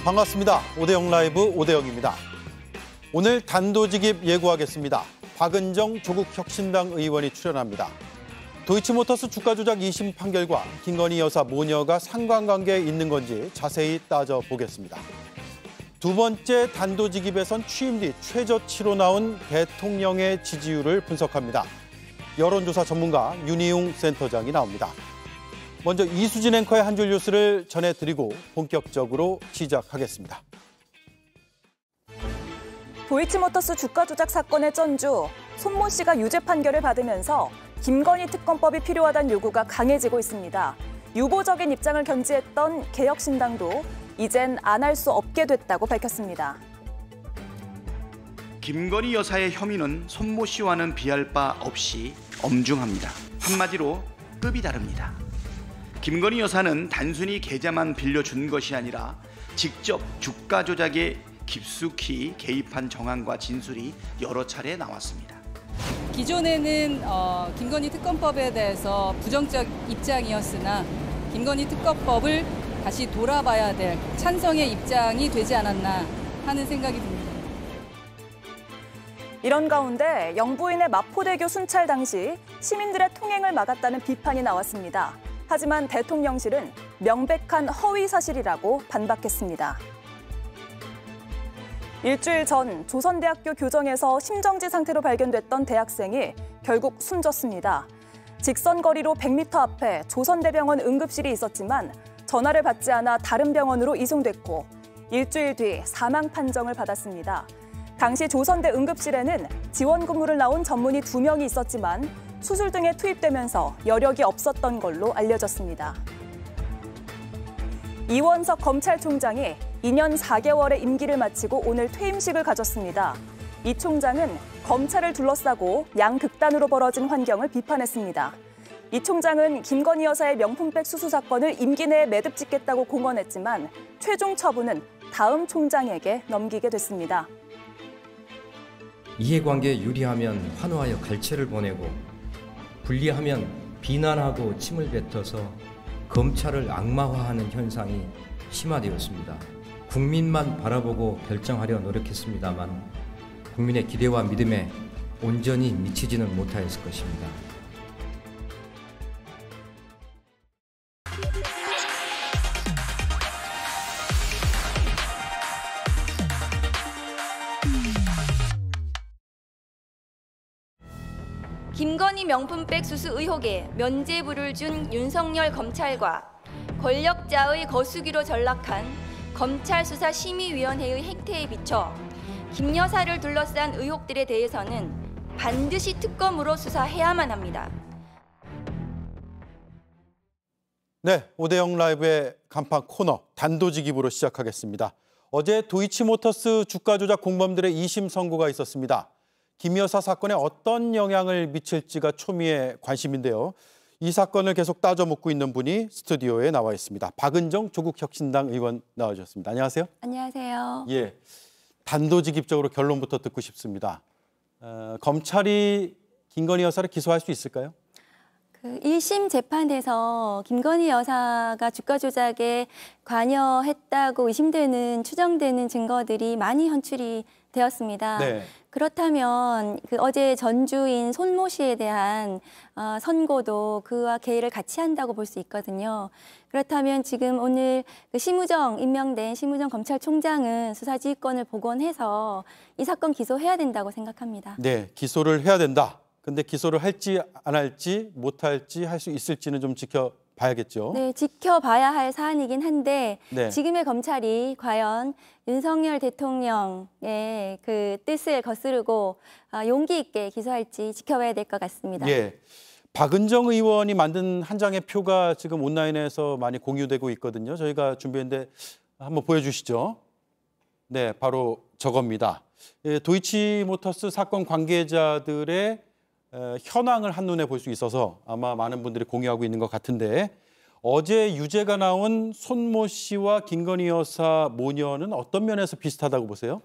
반갑습니다. 오대영 라이브 오대영입니다. 오늘 단도직입 예고하겠습니다. 박은정 조국혁신당 의원이 출연합니다. 도이치모터스 주가 조작 2심 판결과 김건희 여사 모녀가 상관관계에 있는 건지 자세히 따져보겠습니다. 두 번째 단도직입에선 취임 뒤 최저치로 나온 대통령의 지지율을 분석합니다. 여론조사 전문가 윤희웅 센터장이 나옵니다. 먼저 이수진 앵커의 한 줄 뉴스를 전해드리고 본격적으로 시작하겠습니다. 도이치모터스 주가 조작 사건의 전주, 손모 씨가 유죄 판결을 받으면서 김건희 특검법이 필요하다는 요구가 강해지고 있습니다. 유보적인 입장을 견지했던 개혁신당도 이젠 안 할 수 없게 됐다고 밝혔습니다. 김건희 여사의 혐의는 손모 씨와는 비할 바 없이 엄중합니다. 한마디로 급이 다릅니다. 김건희 여사는 단순히 계좌만 빌려준 것이 아니라 직접 주가 조작에 깊숙이 개입한 정황과 진술이 여러 차례 나왔습니다. 기존에는 김건희 특검법에 대해서 부정적 입장이었으나 김건희 특검법을 다시 돌아봐야 될 찬성의 입장이 되지 않았나 하는 생각이 듭니다. 이런 가운데 영부인의 마포대교 순찰 당시 시민들의 통행을 막았다는 비판이 나왔습니다. 하지만 대통령실은 명백한 허위 사실이라고 반박했습니다. 일주일 전 조선대학교 교정에서 심정지 상태로 발견됐던 대학생이 결국 숨졌습니다. 직선 거리로 100m 앞에 조선대병원 응급실이 있었지만 전화를 받지 않아 다른 병원으로 이송됐고 일주일 뒤 사망 판정을 받았습니다. 당시 조선대 응급실에는 지원 근무를 나온 전문의 2명이 있었지만 수술 등에 투입되면서 여력이 없었던 걸로 알려졌습니다. 이원석 검찰총장이 2년 4개월의 임기를 마치고 오늘 퇴임식을 가졌습니다. 이 총장은 검찰을 둘러싸고 양극단으로 벌어진 환경을 비판했습니다. 이 총장은 김건희 여사의 명품백 수수 사건을 임기 내에 매듭 짓겠다고 공언했지만 최종 처분은 다음 총장에게 넘기게 됐습니다. 이해관계에 유리하면 환호하여 갈채를 보내고 불리하면 비난하고 침을 뱉어서 검찰을 악마화하는 현상이 심화되었습니다. 국민만 바라보고 결정하려 노력했습니다만 국민의 기대와 믿음에 온전히 미치지는 못하였을 것입니다. 김건희 명품백 수수 의혹에 면죄부를 준 윤석열 검찰과 권력자의 거수기로 전락한 검찰수사심의위원회의 행태에 비춰 김 여사를 둘러싼 의혹들에 대해서는 반드시 특검으로 수사해야만 합니다. 네, 오대영 라이브의 간판 코너 단도직입으로 시작하겠습니다. 어제 도이치모터스 주가 조작 공범들의 2심 선고가 있었습니다. 김 여사 사건에 어떤 영향을 미칠지가 초미의 관심인데요. 이 사건을 계속 따져 묻고 있는 분이 스튜디오에 나와 있습니다. 박은정 조국혁신당 의원 나와주셨습니다. 안녕하세요. 안녕하세요. 예, 단도직입적으로 결론부터 듣고 싶습니다. 검찰이 김건희 여사를 기소할 수 있을까요? 1심 재판에서 김건희 여사가 주가 조작에 관여했다고 의심되는 추정되는 증거들이 많이 현출이 되었습니다. 네. 그렇다면 어제 전주인 손모 씨에 대한 선고도 그와 개의를 같이 한다고 볼 수 있거든요. 그렇다면 지금 오늘 임명된 심우정 검찰총장은 수사지휘권을 복원해서 이 사건 기소해야 된다고 생각합니다. 네, 기소를 해야 된다. 근데 기소를 할지 안 할지 못할지 할 수 있을지는 좀 지켜봐야겠죠. 네, 지켜봐야 할 사안이긴 한데 네. 지금의 검찰이 과연 윤석열 대통령의 그 뜻을 거스르고 용기 있게 기소할지 지켜봐야 될 것 같습니다. 예, 박은정 의원이 만든 한 장의 표가 지금 온라인에서 많이 공유되고 있거든요. 저희가 준비했는데 한번 보여주시죠. 네, 바로 저겁니다. 예, 도이치모터스 사건 관계자들의 현황을 한눈에 볼 수 있어서 아마 많은 분들이 공유하고 있는 것 같은데 어제 유죄가 나온 손모 씨와 김건희 여사 모녀는 어떤 면에서 비슷하다고 보세요?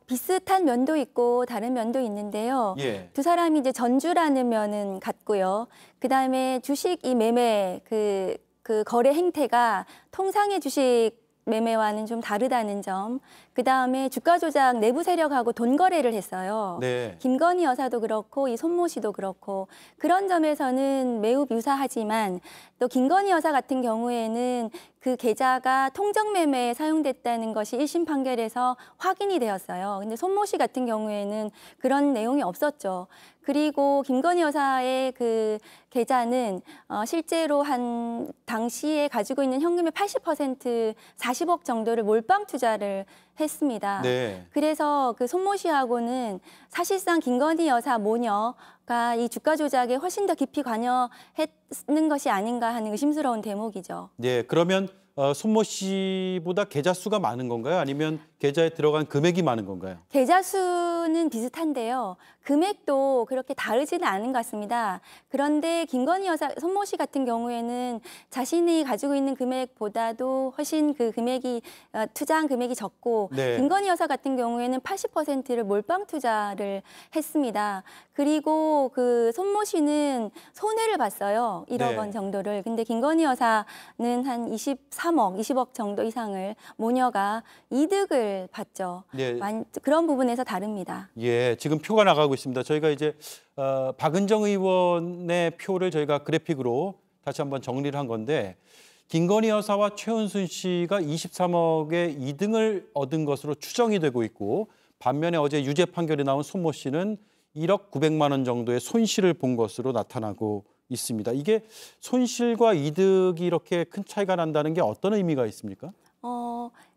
비슷한 면도 있고 다른 면도 있는데요. 예. 두 사람이 이제 전주라는 면은 같고요. 그다음에 주식 이 매매 그 거래 행태가 통상의 주식 매매와는 좀 다르다는 점, 그다음에 주가 조작 내부 세력하고 돈 거래를 했어요. 네. 김건희 여사도 그렇고 이 손모 씨도 그렇고 그런 점에서는 매우 유사하지만 또 김건희 여사 같은 경우에는 그 계좌가 통정 매매에 사용됐다는 것이 1심 판결에서 확인이 되었어요. 근데 손모 씨 같은 경우에는 그런 내용이 없었죠. 그리고 김건희 여사의 그 계좌는 실제로 한 당시에 가지고 있는 현금의 80% 40억 정도를 몰빵 투자를 했습니다. 네. 그래서 그 손모 씨하고는 사실상 김건희 여사 모녀가 이 주가 조작에 훨씬 더 깊이 관여했는 것이 아닌가 하는 의심스러운 대목이죠. 네, 그러면 손모 씨보다 계좌 수가 많은 건가요? 아니면 계좌에 들어간 금액이 많은 건가요? 계좌 수는 비슷한데요. 금액도 그렇게 다르지는 않은 것 같습니다. 그런데 김건희 여사, 손모 씨 같은 경우에는 자신이 가지고 있는 금액보다도 훨씬 그 금액이 투자한 금액이 적고 네. 김건희 여사 같은 경우에는 80%를 몰빵 투자를 했습니다. 그리고 그 손모 씨는 손해를 봤어요. 1억 네. 원 정도를. 근데 김건희 여사는 한 23억, 20억 정도 이상을 모녀가 이득을 봤죠. 네. 그런 부분에서 다릅니다. 예, 지금 표가 나가고 있습니다. 저희가 이제 박은정 의원의 표를 저희가 그래픽으로 다시 한번 정리를 한 건데 김건희 여사와 최은순 씨가 23억의 이득을 얻은 것으로 추정이 되고 있고 반면에 어제 유죄 판결이 나온 손모 씨는 1억 900만 원 정도의 손실을 본 것으로 나타나고 있습니다. 이게 손실과 이득이 이렇게 큰 차이가 난다는 게 어떤 의미가 있습니까?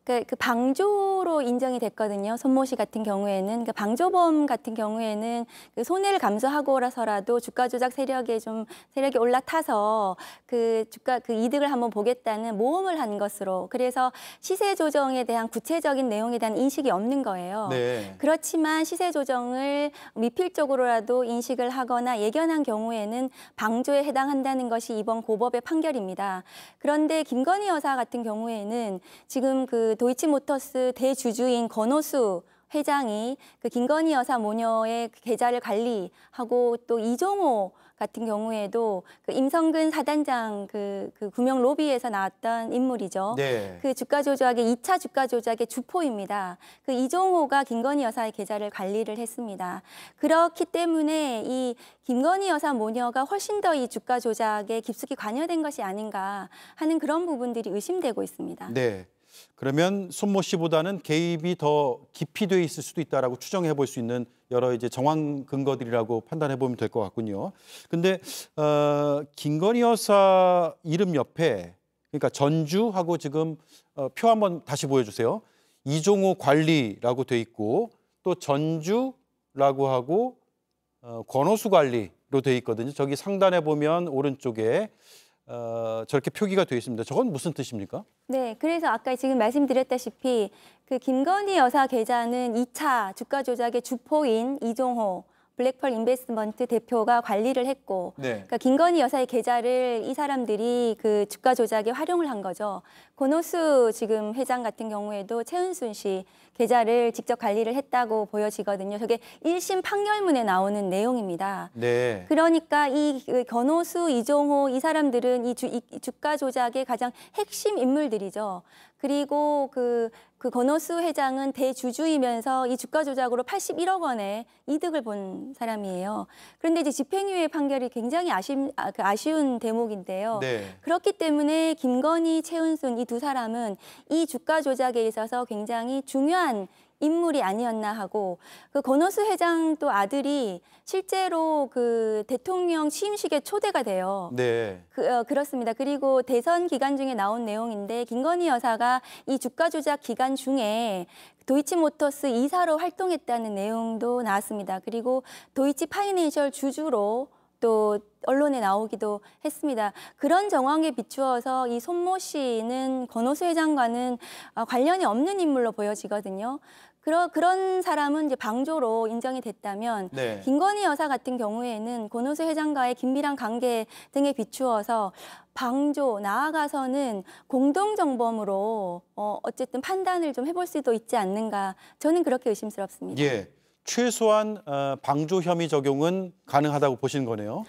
그 방조로 인정이 됐거든요. 손모 씨 같은 경우에는 방조범 같은 경우에는 그 손해를 감수하고라서라도 주가 조작 세력이 올라타서 그 이득을 한번 보겠다는 모험을 한 것으로, 그래서 시세 조정에 대한 구체적인 내용에 대한 인식이 없는 거예요. 네. 그렇지만 시세 조정을 미필적으로라도 인식을 하거나 예견한 경우에는 방조에 해당한다는 것이 이번 고법의 판결입니다. 그런데 김건희 여사 같은 경우에는 지금 그 도이치모터스 대주주인 권오수 회장이 그 김건희 여사 모녀의 계좌를 관리하고 또 이종호 같은 경우에도 그 임성근 사단장 그 구명 로비에서 나왔던 인물이죠. 네. 그 주가 조작의 2차 주가 조작의 주포입니다. 그 이종호가 김건희 여사의 계좌를 관리를 했습니다. 그렇기 때문에 이 김건희 여사 모녀가 훨씬 더 이 주가 조작에 깊숙이 관여된 것이 아닌가 하는 그런 부분들이 의심되고 있습니다. 네. 그러면 손모 씨보다는 개입이 더 깊이 돼 있을 수도 있다라고 추정해 볼 수 있는 여러 이제 정황 근거들이라고 판단해 보면 될 것 같군요. 근데 김건희 여사 이름 옆에 그러니까 전주하고 지금 표 한번 다시 보여주세요. 이종호 관리라고 돼 있고 또 전주라고 하고 권오수 관리로 돼 있거든요. 저기 상단에 보면 오른쪽에 저렇게 표기가 되어 있습니다. 저건 무슨 뜻입니까? 네, 그래서 아까 지금 말씀드렸다시피 그 김건희 여사 계좌는 2차 주가 조작의 주포인 이종호 블랙펄 인베스트먼트 대표가 관리를 했고, 네. 그러니까 김건희 여사의 계좌를 이 사람들이 그 주가 조작에 활용을 한 거죠. 권오수 지금 회장 같은 경우에도 최은순 씨 계좌를 직접 관리를 했다고 보여지거든요. 저게 1심 판결문에 나오는 내용입니다. 네. 그러니까 이 권오수, 이종호 이 사람들은 이 주가 조작의 가장 핵심 인물들이죠. 그리고 그 권오수 회장은 대주주이면서 이 주가 조작으로 81억 원의 이득을 본 사람이에요. 그런데 이제 집행유예 판결이 굉장히 아쉬운 대목인데요. 네. 그렇기 때문에 김건희, 최은순 이 두 사람은 이 주가 조작에 있어서 굉장히 중요한 인물이 아니었나 하고, 그 권오수 회장 또 아들이 실제로 그 대통령 취임식에 초대가 돼요. 네. 그렇습니다. 그리고 대선 기간 중에 나온 내용인데 김건희 여사가 이 주가 조작 기간 중에 도이치모터스 이사로 활동했다는 내용도 나왔습니다. 그리고 도이치 파이낸셜 주주로 또 언론에 나오기도 했습니다. 그런 정황에 비추어서 이 손모 씨는 권오수 회장과는 관련이 없는 인물로 보여지거든요. 그런 사람은 이제 방조로 인정이 됐다면, 네. 김건희 여사 같은 경우에는 권오수 회장과의 긴밀한 관계 등에 비추어서 방조, 나아가서는 공동정범으로 어쨌든 판단을 좀 해볼 수도 있지 않는가, 저는 그렇게 의심스럽습니다. 예. 최소한 방조 혐의 적용은 가능하다고 보시는 거네요.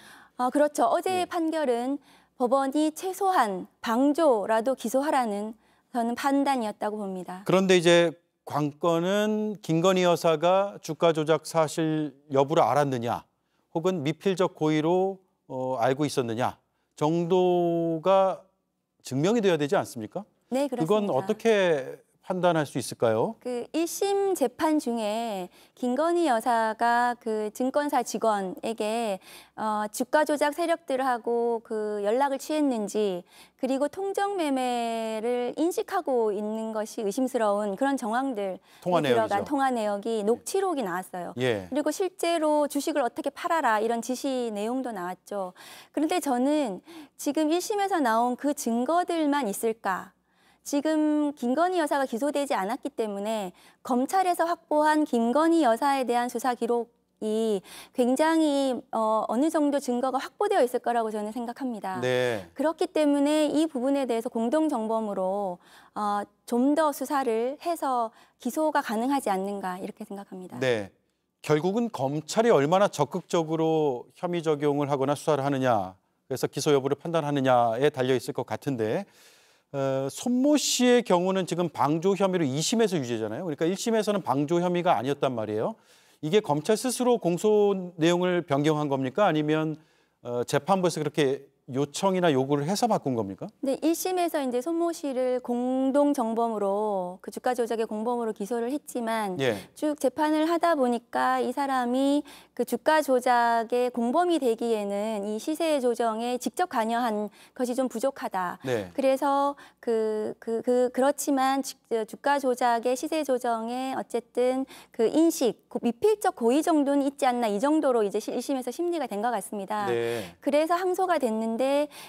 그렇죠. 어제의 판결은 법원이 최소한 방조라도 기소하라는 저는 판단이었다고 봅니다. 그런데 이제 관건은 김건희 여사가 주가 조작 사실 여부를 알았느냐 혹은 미필적 고의로 알고 있었느냐 정도가 증명이 돼야 되지 않습니까? 네, 그렇습니다. 그건 어떻게 판단할 수 있을까요? 그 1심 재판 중에 김건희 여사가 그 증권사 직원에게 주가 조작 세력들하고 그 연락을 취했는지 그리고 통정 매매를 인식하고 있는 것이 의심스러운 그런 정황들 들어간 통화 내역이 녹취록이 나왔어요. 예. 그리고 실제로 주식을 어떻게 팔아라 이런 지시 내용도 나왔죠. 그런데 저는 지금 1심에서 나온 그 증거들만 있을까? 지금 김건희 여사가 기소되지 않았기 때문에 검찰에서 확보한 김건희 여사에 대한 수사 기록이 굉장히 어느 정도 증거가 확보되어 있을 거라고 저는 생각합니다. 네. 그렇기 때문에 이 부분에 대해서 공동정범으로 좀 더 수사를 해서 기소가 가능하지 않는가 이렇게 생각합니다. 네. 결국은 검찰이 얼마나 적극적으로 혐의 적용을 하거나 수사를 하느냐, 그래서 기소 여부를 판단하느냐에 달려 있을 것 같은데 손모 씨의 경우는 지금 방조 혐의로 2심에서 유죄잖아요. 그러니까 1심에서는 방조 혐의가 아니었단 말이에요. 이게 검찰 스스로 공소 내용을 변경한 겁니까? 아니면 재판부에서 그렇게 요청이나 요구를 해서 바꾼 겁니까? 네, 1심에서 이제 손모 씨를 공동 정범으로 그 주가 조작의 공범으로 기소를 했지만 예. 쭉 재판을 하다 보니까 이 사람이 그 주가 조작의 공범이 되기에는 이 시세 조정에 직접 관여한 것이 좀 부족하다. 네. 그래서 그렇지만 주가 조작의 시세 조정에 어쨌든 그 인식, 미필적 고의 정도는 있지 않나 이 정도로 이제 1심에서 심리가 된 것 같습니다. 네. 그래서 항소가 됐는데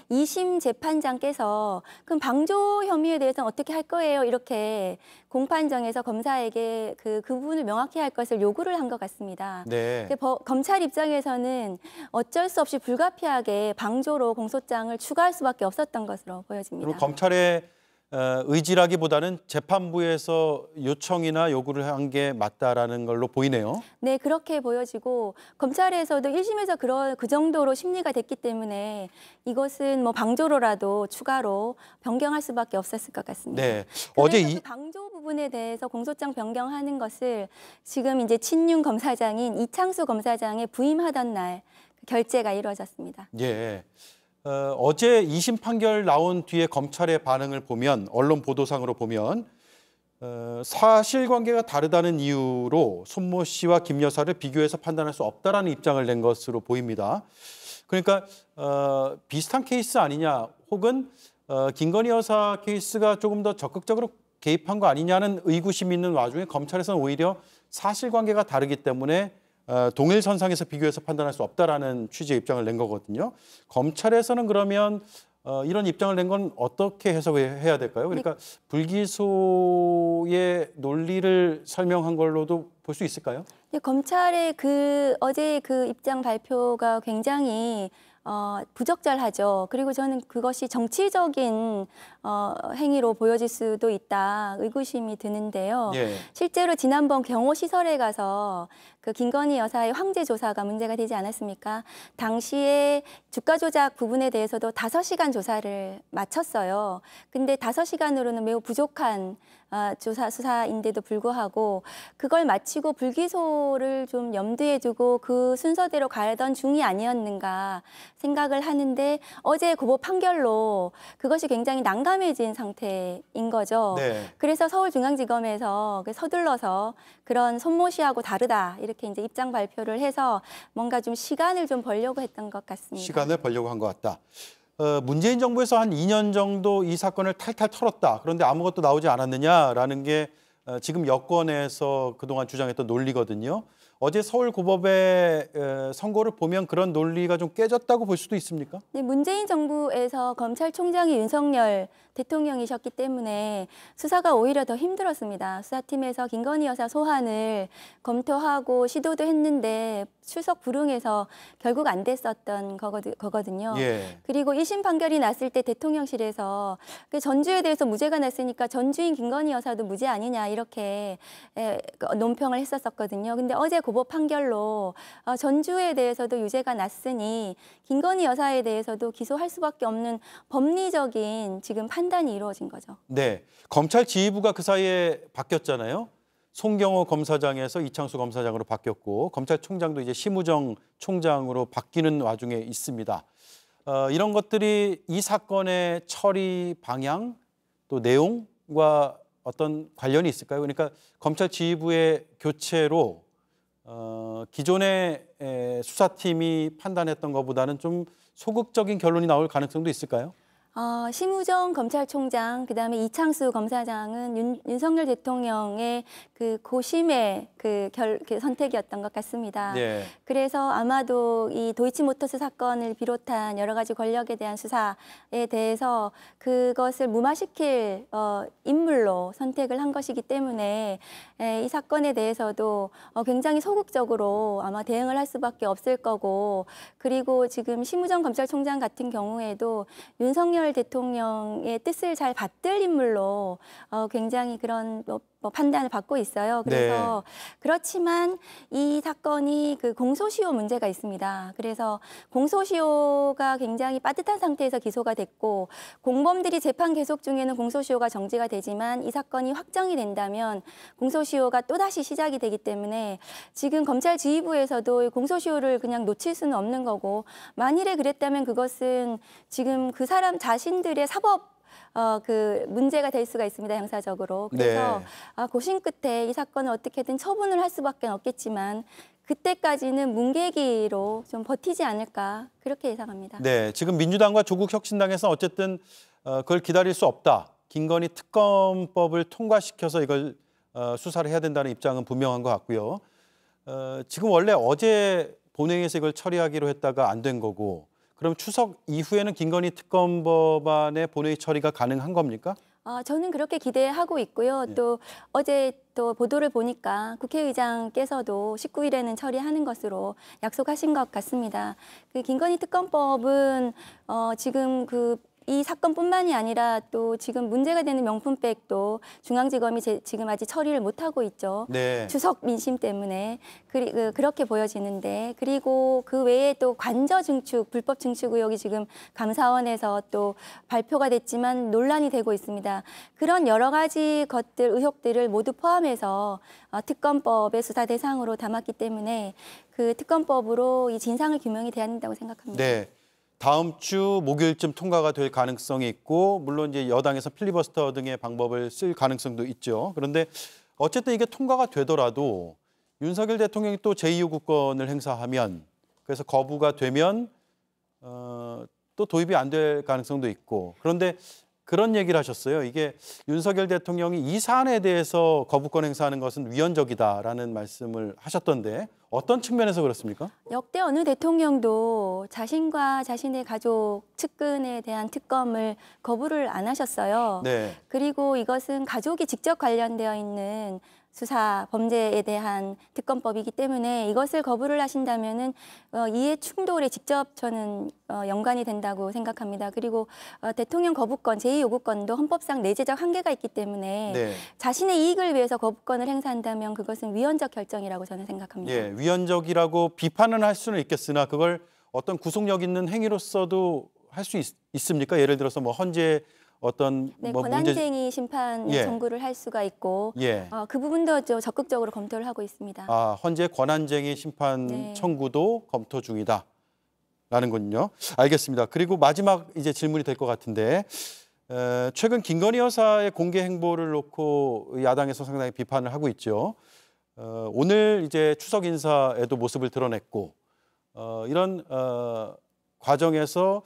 2심 재판장께서 그럼 방조 혐의에 대해서는 어떻게 할 거예요? 이렇게 공판정에서 검사에게 그 부분을 명확히 할 것을 요구를 한 것 같습니다. 네. 검찰 입장에서는 어쩔 수 없이 불가피하게 방조로 공소장을 추가할 수밖에 없었던 것으로 보여집니다. 그리고 검찰의 의지라기보다는 재판부에서 요청이나 요구를 한 게 맞다라는 걸로 보이네요. 네, 그렇게 보여지고 검찰에서도 1심에서 그 정도로 심리가 됐기 때문에 이것은 뭐 방조로라도 추가로 변경할 수밖에 없었을 것 같습니다. 네. 어제 그 방조 부분에 대해서 공소장 변경하는 것을 지금 이제 친윤 검사장인 이창수 검사장에 부임하던 날 결재가 이루어졌습니다. 예. 어제 2심 판결 나온 뒤에 검찰의 반응을 보면 언론 보도상으로 보면 사실관계가 다르다는 이유로 손모 씨와 김 여사를 비교해서 판단할 수 없다라는 입장을 낸 것으로 보입니다. 그러니까 비슷한 케이스 아니냐 혹은 김건희 여사 케이스가 조금 더 적극적으로 개입한 거 아니냐는 의구심이 있는 와중에 검찰에서는 오히려 사실관계가 다르기 때문에 동일선상에서 비교해서 판단할 수 없다라는 취지의 입장을 낸 거거든요. 검찰에서는 그러면 이런 입장을 낸 건 어떻게 해석해야 될까요? 그러니까 불기소의 논리를 설명한 걸로도 볼 수 있을까요? 네, 검찰의 어제 그 입장 발표가 굉장히 부적절하죠. 그리고 저는 그것이 정치적인 행위로 보여질 수도 있다 의구심이 드는데요. 예. 실제로 지난번 경호시설에 가서 그 김건희 여사의 황제 조사가 문제가 되지 않았습니까? 당시에 주가 조작 부분에 대해서도 5시간 조사를 마쳤어요. 근데 5시간으로는 매우 부족한 수사인데도 불구하고 그걸 마치고 불기소를 좀 염두에 두고 그 순서대로 가던 중이 아니었는가 생각을 하는데 어제 고법 판결로 그것이 굉장히 난감해진 상태인 거죠. 네. 그래서 서울중앙지검에서 서둘러서 그런 손모 씨하고 다르다 이렇게 이제 입장 발표를 해서 뭔가 좀 시간을 좀 벌려고 했던 것 같습니다. 시간을 벌려고 한 것 같다. 문재인 정부에서 한 2년 정도 이 사건을 탈탈 털었다. 그런데 아무것도 나오지 않았느냐라는 게 지금 여권에서 그동안 주장했던 논리거든요. 어제 서울고법의 선고를 보면 그런 논리가 좀 깨졌다고 볼 수도 있습니까? 네, 문재인 정부에서 검찰총장이 윤석열 대통령이셨기 때문에 수사가 오히려 더 힘들었습니다. 수사팀에서 김건희 여사 소환을 검토하고 시도도 했는데 추석 불응해서 결국 안 됐었던 거거든요. 예. 그리고 1심 판결이 났을 때 대통령실에서 그 전주에 대해서 무죄가 났으니까 전주인 김건희 여사도 무죄 아니냐 이렇게 논평을 했었거든요. 근데 어제 고법 판결로 전주에 대해서도 유죄가 났으니 김건희 여사에 대해서도 기소할 수밖에 없는 법리적인 지금 판단이 이루어진 거죠. 네, 검찰 지휘부가 그 사이에 바뀌었잖아요. 송경호 검사장에서 이창수 검사장으로 바뀌었고 검찰총장도 이제 심우정 총장으로 바뀌는 와중에 있습니다. 이런 것들이 이 사건의 처리 방향 또 내용과 어떤 관련이 있을까요? 그러니까 검찰 지휘부의 교체로 기존의 수사팀이 판단했던 것보다는 좀 소극적인 결론이 나올 가능성도 있을까요? 심우정 검찰총장, 그다음에 이창수 검사장은 윤석열 대통령의 그 고심의 그 선택이었던 것 같습니다. 네. 그래서 아마도 이 도이치모터스 사건을 비롯한 여러 가지 권력에 대한 수사에 대해서 그것을 무마시킬 인물로 선택을 한 것이기 때문에 이 사건에 대해서도 굉장히 소극적으로 아마 대응을 할 수밖에 없을 거고, 그리고 지금 심우정 검찰총장 같은 경우에도 윤석열 대통령의 뜻을 잘 받들 인물로 굉장히 그런 판단을 받고 있어요. 그래서 네. 그렇지만 이 사건이 그 공소시효 문제가 있습니다. 그래서 공소시효가 굉장히 빠듯한 상태에서 기소가 됐고, 공범들이 재판 계속 중에는 공소시효가 정지가 되지만 이 사건이 확정이 된다면 공소시효가 또다시 시작이 되기 때문에 지금 검찰 지휘부에서도 공소시효를 그냥 놓칠 수는 없는 거고, 만일에 그랬다면 그것은 지금 그 사람 자신들의 사법 그 문제가 될 수가 있습니다, 형사적으로. 그래서 네. 고심 끝에 이 사건을 어떻게든 처분을 할 수밖에 없겠지만 그때까지는 문개기로 좀 버티지 않을까 그렇게 예상합니다. 네, 지금 민주당과 조국혁신당에서 어쨌든 그걸 기다릴 수 없다. 김건희 특검법을 통과시켜서 이걸 수사를 해야 된다는 입장은 분명한 것 같고요. 지금 원래 어제 본회의에서 이걸 처리하기로 했다가 안 된 거고, 그럼 추석 이후에는 김건희 특검법안의 본회의 처리가 가능한 겁니까? 저는 그렇게 기대하고 있고요. 예. 또 어제 또 보도를 보니까 국회의장께서도 19일에는 처리하는 것으로 약속하신 것 같습니다. 그 김건희 특검법은 지금 이 사건뿐만이 아니라 또 지금 문제가 되는 명품백도 중앙지검이 지금 아직 처리를 못하고 있죠. 네. 추석 민심 때문에 그렇게 보여지는데, 그리고 그 외에 또 관저 증축, 불법 증축 의혹이 지금 감사원에서 또 발표가 됐지만 논란이 되고 있습니다. 그런 여러 가지 것들, 의혹들을 모두 포함해서 특검법의 수사 대상으로 담았기 때문에 그 특검법으로 이 진상을 규명이 돼야 된다고 생각합니다. 네. 다음 주 목요일쯤 통과가 될 가능성이 있고, 물론 이제 여당에서 필리버스터 등의 방법을 쓸 가능성도 있죠. 그런데 어쨌든 이게 통과가 되더라도 윤석열 대통령이 또 제2요구권을 행사하면, 그래서 거부가 되면 또 도입이 안 될 가능성도 있고, 그런데 그런 얘기를 하셨어요. 이게 윤석열 대통령이 이 사안에 대해서 거부권 행사하는 것은 위헌적이다라는 말씀을 하셨던데 어떤 측면에서 그렇습니까? 역대 어느 대통령도 자신과 자신의 가족 측근에 대한 특검을 거부를 안 하셨어요. 네. 그리고 이것은 가족이 직접 관련되어 있는 수사 범죄에 대한 특검법이기 때문에 이것을 거부를 하신다면은 이해 충돌에 직접 저는 연관이 된다고 생각합니다. 그리고 대통령 거부권, 제2요구권도 헌법상 내재적 한계가 있기 때문에 네. 자신의 이익을 위해서 거부권을 행사한다면 그것은 위헌적 결정이라고 저는 생각합니다. 예, 위헌적이라고 비판은 할 수는 있겠으나 그걸 어떤 구속력 있는 행위로서도 할 수 있습니까? 예를 들어서 뭐 헌재 어떤 네, 권한쟁의 심판 예. 청구를 할 수가 있고 예. 그 부분도 적극적으로 검토를 하고 있습니다. 헌재 권한쟁의 심판 네. 청구도 검토 중이다라는군요. 알겠습니다. 그리고 마지막 이제 질문이 될 것 같은데 최근 김건희 여사의 공개 행보를 놓고 야당에서 상당히 비판을 하고 있죠. 오늘 이제 추석 인사에도 모습을 드러냈고 이런 과정에서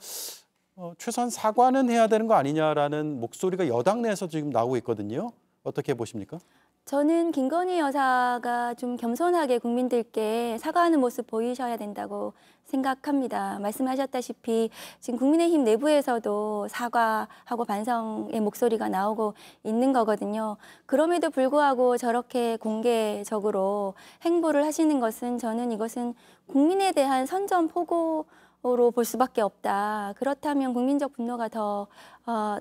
최소한 사과는 해야 되는 거 아니냐라는 목소리가 여당 내에서 지금 나오고 있거든요. 어떻게 보십니까? 저는 김건희 여사가 좀 겸손하게 국민들께 사과하는 모습 보이셔야 된다고 생각합니다. 말씀하셨다시피 지금 국민의힘 내부에서도 사과하고 반성의 목소리가 나오고 있는 거거든요. 그럼에도 불구하고 저렇게 공개적으로 행보를 하시는 것은 저는 이것은 국민에 대한 선전포고로 볼 수밖에 없다. 그렇다면 국민적 분노가 더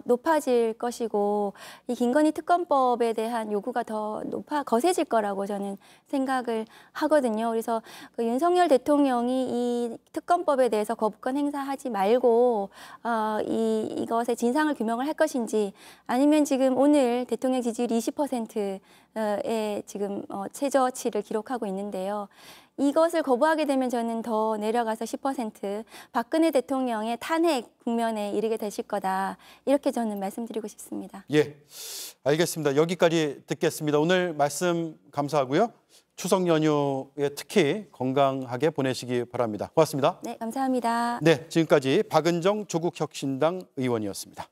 높아질 것이고 이 김건희 특검법에 대한 요구가 더 거세질 거라고 저는 생각을 하거든요. 그래서 그 윤석열 대통령이 이 특검법에 대해서 거부권 행사하지 말고 이것의 진상을 규명을 할 것인지 아니면 지금 오늘 대통령 지지율이 20%의 지금 최저치를 기록하고 있는데요. 이것을 거부하게 되면 저는 더 내려가서 10% 박근혜 대통령의 탄핵 국면에 이르게 되실 거다. 이렇게 저는 말씀드리고 싶습니다. 예, 알겠습니다. 여기까지 듣겠습니다. 오늘 말씀 감사하고요. 추석 연휴에 특히 건강하게 보내시기 바랍니다. 고맙습니다. 네, 감사합니다. 네, 지금까지 박은정 조국혁신당 의원이었습니다.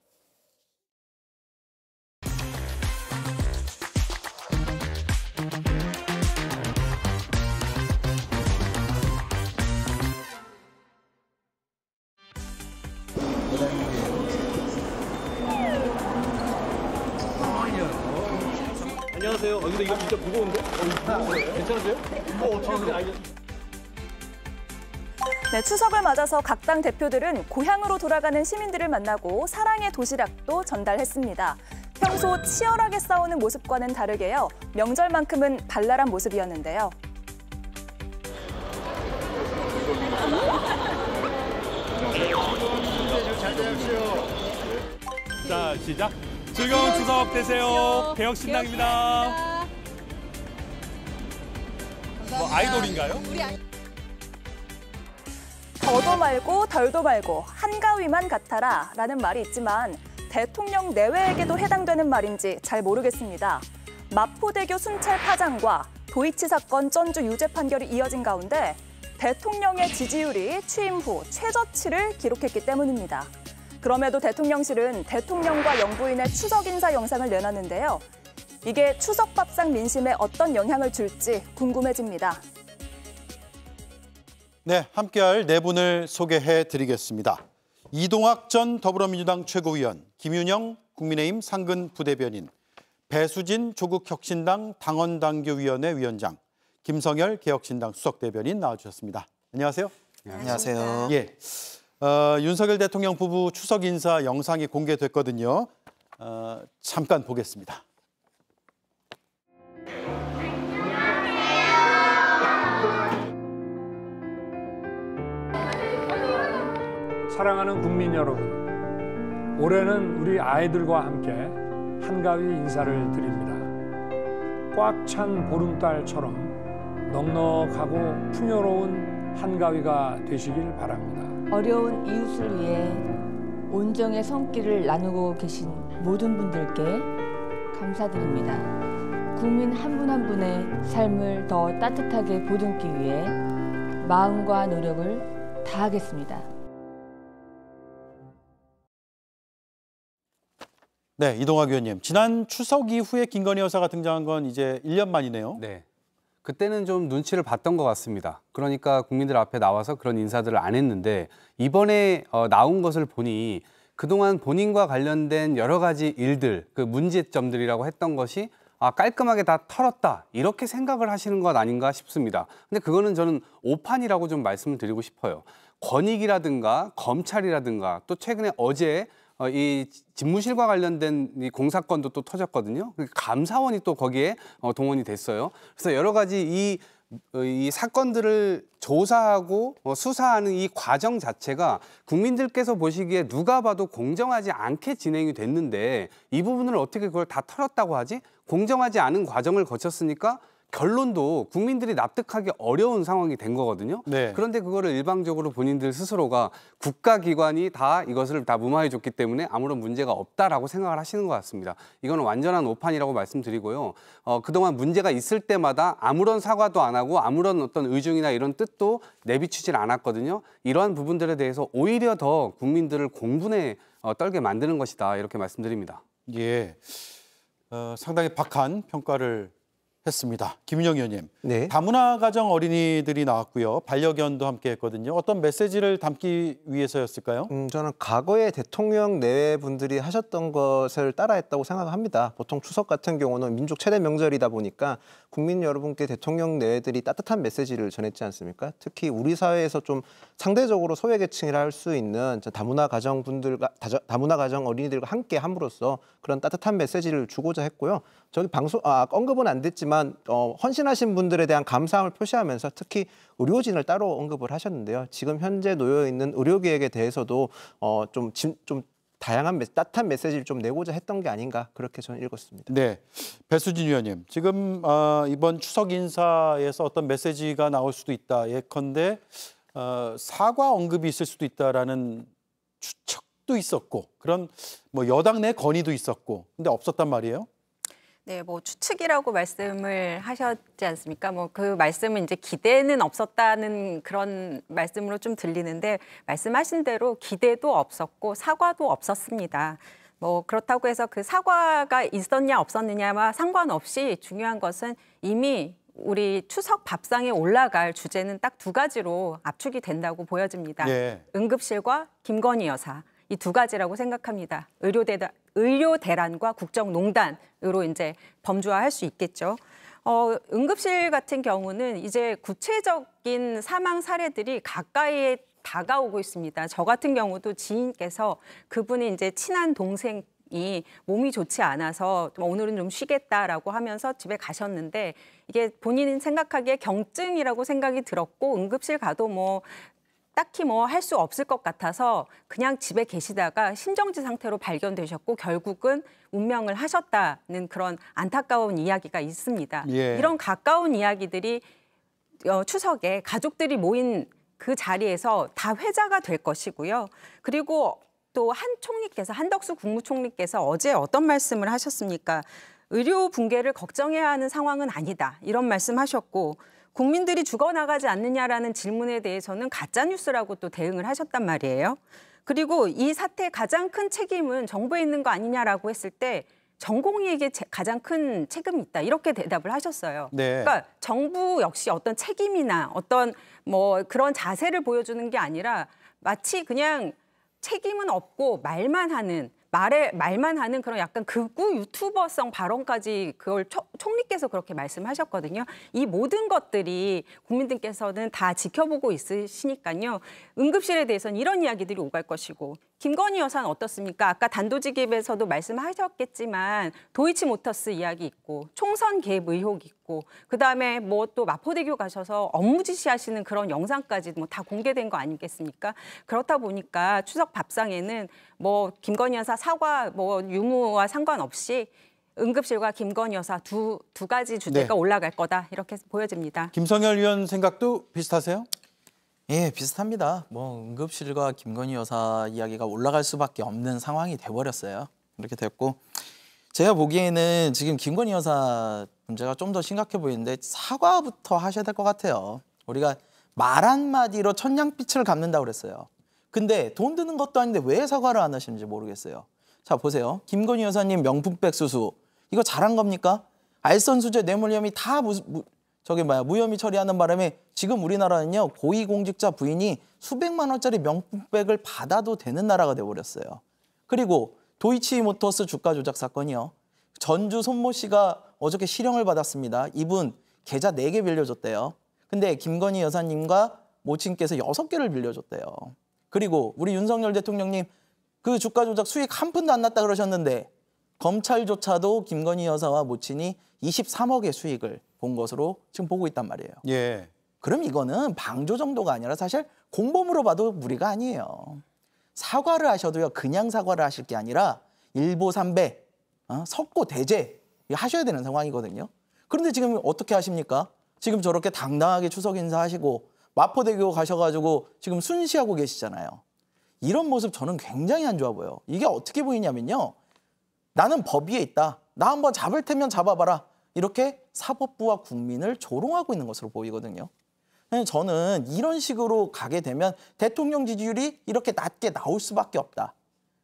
안녕하세요. 근데 이거 진짜 무거운데? 괜찮으세요? 어떻게 알겠습니다. 네, 추석을 맞아서 각 당 대표들은 고향으로 돌아가는 시민들을 만나고 사랑의 도시락도 전달했습니다. 평소 치열하게 싸우는 모습과는 다르게요. 명절만큼은 발랄한 모습이었는데요. 자, 시작. 즐거운 추석 되세요. 개혁신당입니다. 뭐 아이돌인가요? 더도 말고 덜도 말고 한가위만 같아라 라는 말이 있지만 대통령 내외에게도 해당되는 말인지 잘 모르겠습니다. 마포대교 순찰 파장과 도이치 사건 전주 유죄 판결이 이어진 가운데 대통령의 지지율이 취임 후 최저치를 기록했기 때문입니다. 그럼에도 대통령실은 대통령과 영부인의 추석 인사 영상을 내놨는데요. 이게 추석 밥상 민심에 어떤 영향을 줄지 궁금해집니다. 네, 함께할 네 분을 소개해드리겠습니다. 이동학 전 더불어민주당 최고위원, 김윤영 국민의힘 상근 부대변인, 배수진 조국혁신당 당원당규위원회 위원장, 김성열 개혁신당 수석대변인 나와주셨습니다. 안녕하세요. 안녕하세요. 예, 윤석열 대통령 부부 추석 인사 영상이 공개됐거든요. 잠깐 보겠습니다. 사랑하는 국민 여러분, 올해는 우리 아이들과 함께 한가위 인사를 드립니다. 꽉 찬 보름달처럼 넉넉하고 풍요로운 한가위가 되시길 바랍니다. 어려운 이웃을 위해 온정의 손길을 나누고 계신 모든 분들께 감사드립니다. 국민 한 분 한 분의 삶을 더 따뜻하게 보듬기 위해 마음과 노력을 다하겠습니다. 네, 이동학 의원님. 지난 추석 이후에 김건희 여사가 등장한 건 이제 1년 만이네요. 네. 그때는 좀 눈치를 봤던 것 같습니다. 그러니까 국민들 앞에 나와서 그런 인사들을 안 했는데 이번에 나온 것을 보니 그동안 본인과 관련된 여러 가지 일들, 그 문제점들이라고 했던 것이 깔끔하게 다 털었다. 이렇게 생각을 하시는 것 아닌가 싶습니다. 근데 그거는 저는 오판이라고 좀 말씀을 드리고 싶어요. 권익이라든가 검찰이라든가 또 최근에 어제 이 집무실과 관련된 이 공사건도 또 터졌거든요. 감사원이 또 거기에 동원이 됐어요. 그래서 여러 가지 이 사건들을 조사하고 수사하는 이 과정 자체가 국민들께서 보시기에 누가 봐도 공정하지 않게 진행이 됐는데 이 부분을 어떻게 그걸 다 털었다고 하지? 공정하지 않은 과정을 거쳤으니까 결론도 국민들이 납득하기 어려운 상황이 된 거거든요. 네. 그런데 그거를 일방적으로 본인들 스스로가 국가기관이 다 이것을 다 무마해 줬기 때문에 아무런 문제가 없다라고 생각을 하시는 것 같습니다. 이거는 완전한 오판이라고 말씀드리고요. 그동안 문제가 있을 때마다 아무런 사과도 안 하고 아무런 어떤 의중이나 이런 뜻도 내비치질 않았거든요. 이러한 부분들에 대해서 오히려 더 국민들을 공분에 떨게 만드는 것이다. 이렇게 말씀드립니다. 예, 상당히 박한 평가를 했습니다. 김윤영 의원님, 네. 다문화 가정 어린이들이 나왔고요. 반려견도 함께 했거든요. 어떤 메시지를 담기 위해서였을까요? 저는 과거에 대통령 내외 분들이 하셨던 것을 따라했다고 생각합니다. 보통 추석 같은 경우는 민족 최대 명절이다 보니까 국민 여러분께 대통령 내외들이 따뜻한 메시지를 전했지 않습니까? 특히 우리 사회에서 좀 상대적으로 소외계층이라 할 수 있는 다문화 가정 어린이들과 함께 함으로써 그런 따뜻한 메시지를 주고자 했고요. 저기 언급은 안 됐지만 헌신하신 분들에 대한 감사함을 표시하면서 특히 의료진을 따로 언급을 하셨는데요. 지금 현재 놓여 있는 의료계획에 대해서도 좀 다양한 따뜻한 메시지를 좀 내고자 했던 게 아닌가 그렇게 저는 읽었습니다. 네, 배수진 의원님, 지금 이번 추석 인사에서 어떤 메시지가 나올 수도 있다. 예컨대 사과 언급이 있을 수도 있다라는 추측도 있었고 그런 뭐 여당 내 건의도 있었고 근데 없었단 말이에요. 네, 뭐 추측이라고 말씀을 하셨지 않습니까? 뭐 그 말씀은 이제 기대는 없었다는 그런 말씀으로 좀 들리는데 말씀하신 대로 기대도 없었고 사과도 없었습니다. 뭐 그렇다고 해서 그 사과가 있었냐 없었느냐와 상관없이 중요한 것은 이미 우리 추석 밥상에 올라갈 주제는 딱 두 가지로 압축이 된다고 보여집니다. 예. 응급실과 김건희 여사. 이 두 가지라고 생각합니다. 의료대란과 국정농단으로 이제 범주화할 수 있겠죠. 응급실 같은 경우는 이제 구체적인 사망 사례들이 가까이에 다가오고 있습니다. 저 같은 경우도 지인께서 그분이 이제 친한 동생이 몸이 좋지 않아서 오늘은 좀 쉬겠다라고 하면서 집에 가셨는데 이게 본인 생각하기에 경증이라고 생각이 들었고 응급실 가도 뭐 딱히 뭐 할 수 없을 것 같아서 그냥 집에 계시다가 심정지 상태로 발견되셨고 결국은 운명을 하셨다는 그런 안타까운 이야기가 있습니다. 예. 이런 가까운 이야기들이 추석에 가족들이 모인 그 자리에서 다 회자가 될 것이고요. 그리고 또 한덕수 국무총리께서 어제 어떤 말씀을 하셨습니까? 의료 붕괴를 걱정해야 하는 상황은 아니다. 이런 말씀하셨고 국민들이 죽어나가지 않느냐라는 질문에 대해서는 가짜뉴스라고 또 대응을 하셨단 말이에요. 그리고 이 사태의 가장 큰 책임은 정부에 있는 거 아니냐라고 했을 때 전공의에게 가장 큰 책임이 있다. 이렇게 대답을 하셨어요. 네. 그러니까 정부 역시 어떤 책임이나 어떤 뭐 그런 자세를 보여주는 게 아니라 마치 그냥 책임은 없고 말만 하는 그런 약간 극우 유튜버성 발언까지 그걸 총리께서 그렇게 말씀하셨거든요. 이 모든 것들이 국민들께서는 다 지켜보고 있으시니까요. 응급실에 대해서는 이런 이야기들이 오갈 것이고 김건희 여사는 어떻습니까? 아까 단도직입에서도 말씀하셨겠지만 도이치모터스 이야기 있고 총선 개입 의혹 있고 그다음에 뭐 또 마포대교 가셔서 업무 지시하시는 그런 영상까지 뭐 다 공개된 거 아니겠습니까? 그렇다 보니까 추석 밥상에는 뭐 김건희 여사 사과 뭐 유무와 상관없이 응급실과 김건희 여사 두 가지 주제가 올라갈 거다 이렇게 보여집니다. 김성열 의원 생각도 비슷하세요? 예, 비슷합니다. 뭐 응급실과 김건희 여사 이야기가 올라갈 수밖에 없는 상황이 돼버렸어요. 이렇게 됐고 제가 보기에는 지금 김건희 여사 문제가 좀 더 심각해 보이는데 사과부터 하셔야 될 것 같아요. 우리가 말 한마디로 천냥빛을 갚는다고 그랬어요. 근데 돈 드는 것도 아닌데 왜 사과를 안 하시는지 모르겠어요. 자, 보세요. 김건희 여사님 명품백 수수. 이거 잘한 겁니까? 알선수재 뇌물혐의 다 무혐의 처리하는 바람에 지금 우리나라는요. 고위공직자 부인이 수백만 원짜리 명품백을 받아도 되는 나라가 돼버렸어요. 그리고 도이치모터스 주가 조작 사건이요. 전주 손모 씨가 어저께 실형을 받았습니다. 이분 계좌 4개 빌려줬대요. 근데 김건희 여사님과 모친께서 6개를 빌려줬대요. 그리고 우리 윤석열 대통령님 그 주가 조작 수익 한 푼도 안 났다 그러셨는데 검찰조차도 김건희 여사와 모친이 23억의 수익을 본 것으로 지금 보고 있단 말이에요. 예. 그럼 이거는 방조 정도가 아니라 사실 공범으로 봐도 무리가 아니에요. 사과를 하셔도요. 그냥 사과를 하실 게 아니라 일보삼배, 석고 대제 하셔야 되는 상황이거든요. 그런데 지금 어떻게 하십니까? 지금 저렇게 당당하게 추석 인사하시고 마포대교 가셔가지고 지금 순시하고 계시잖아요. 이런 모습 저는 굉장히 안 좋아 보여요. 이게 어떻게 보이냐면요. 나는 법 위에 있다. 나 한번 잡을 테면 잡아봐라. 이렇게 사법부와 국민을 조롱하고 있는 것으로 보이거든요. 저는 이런 식으로 가게 되면 대통령 지지율이 이렇게 낮게 나올 수밖에 없다.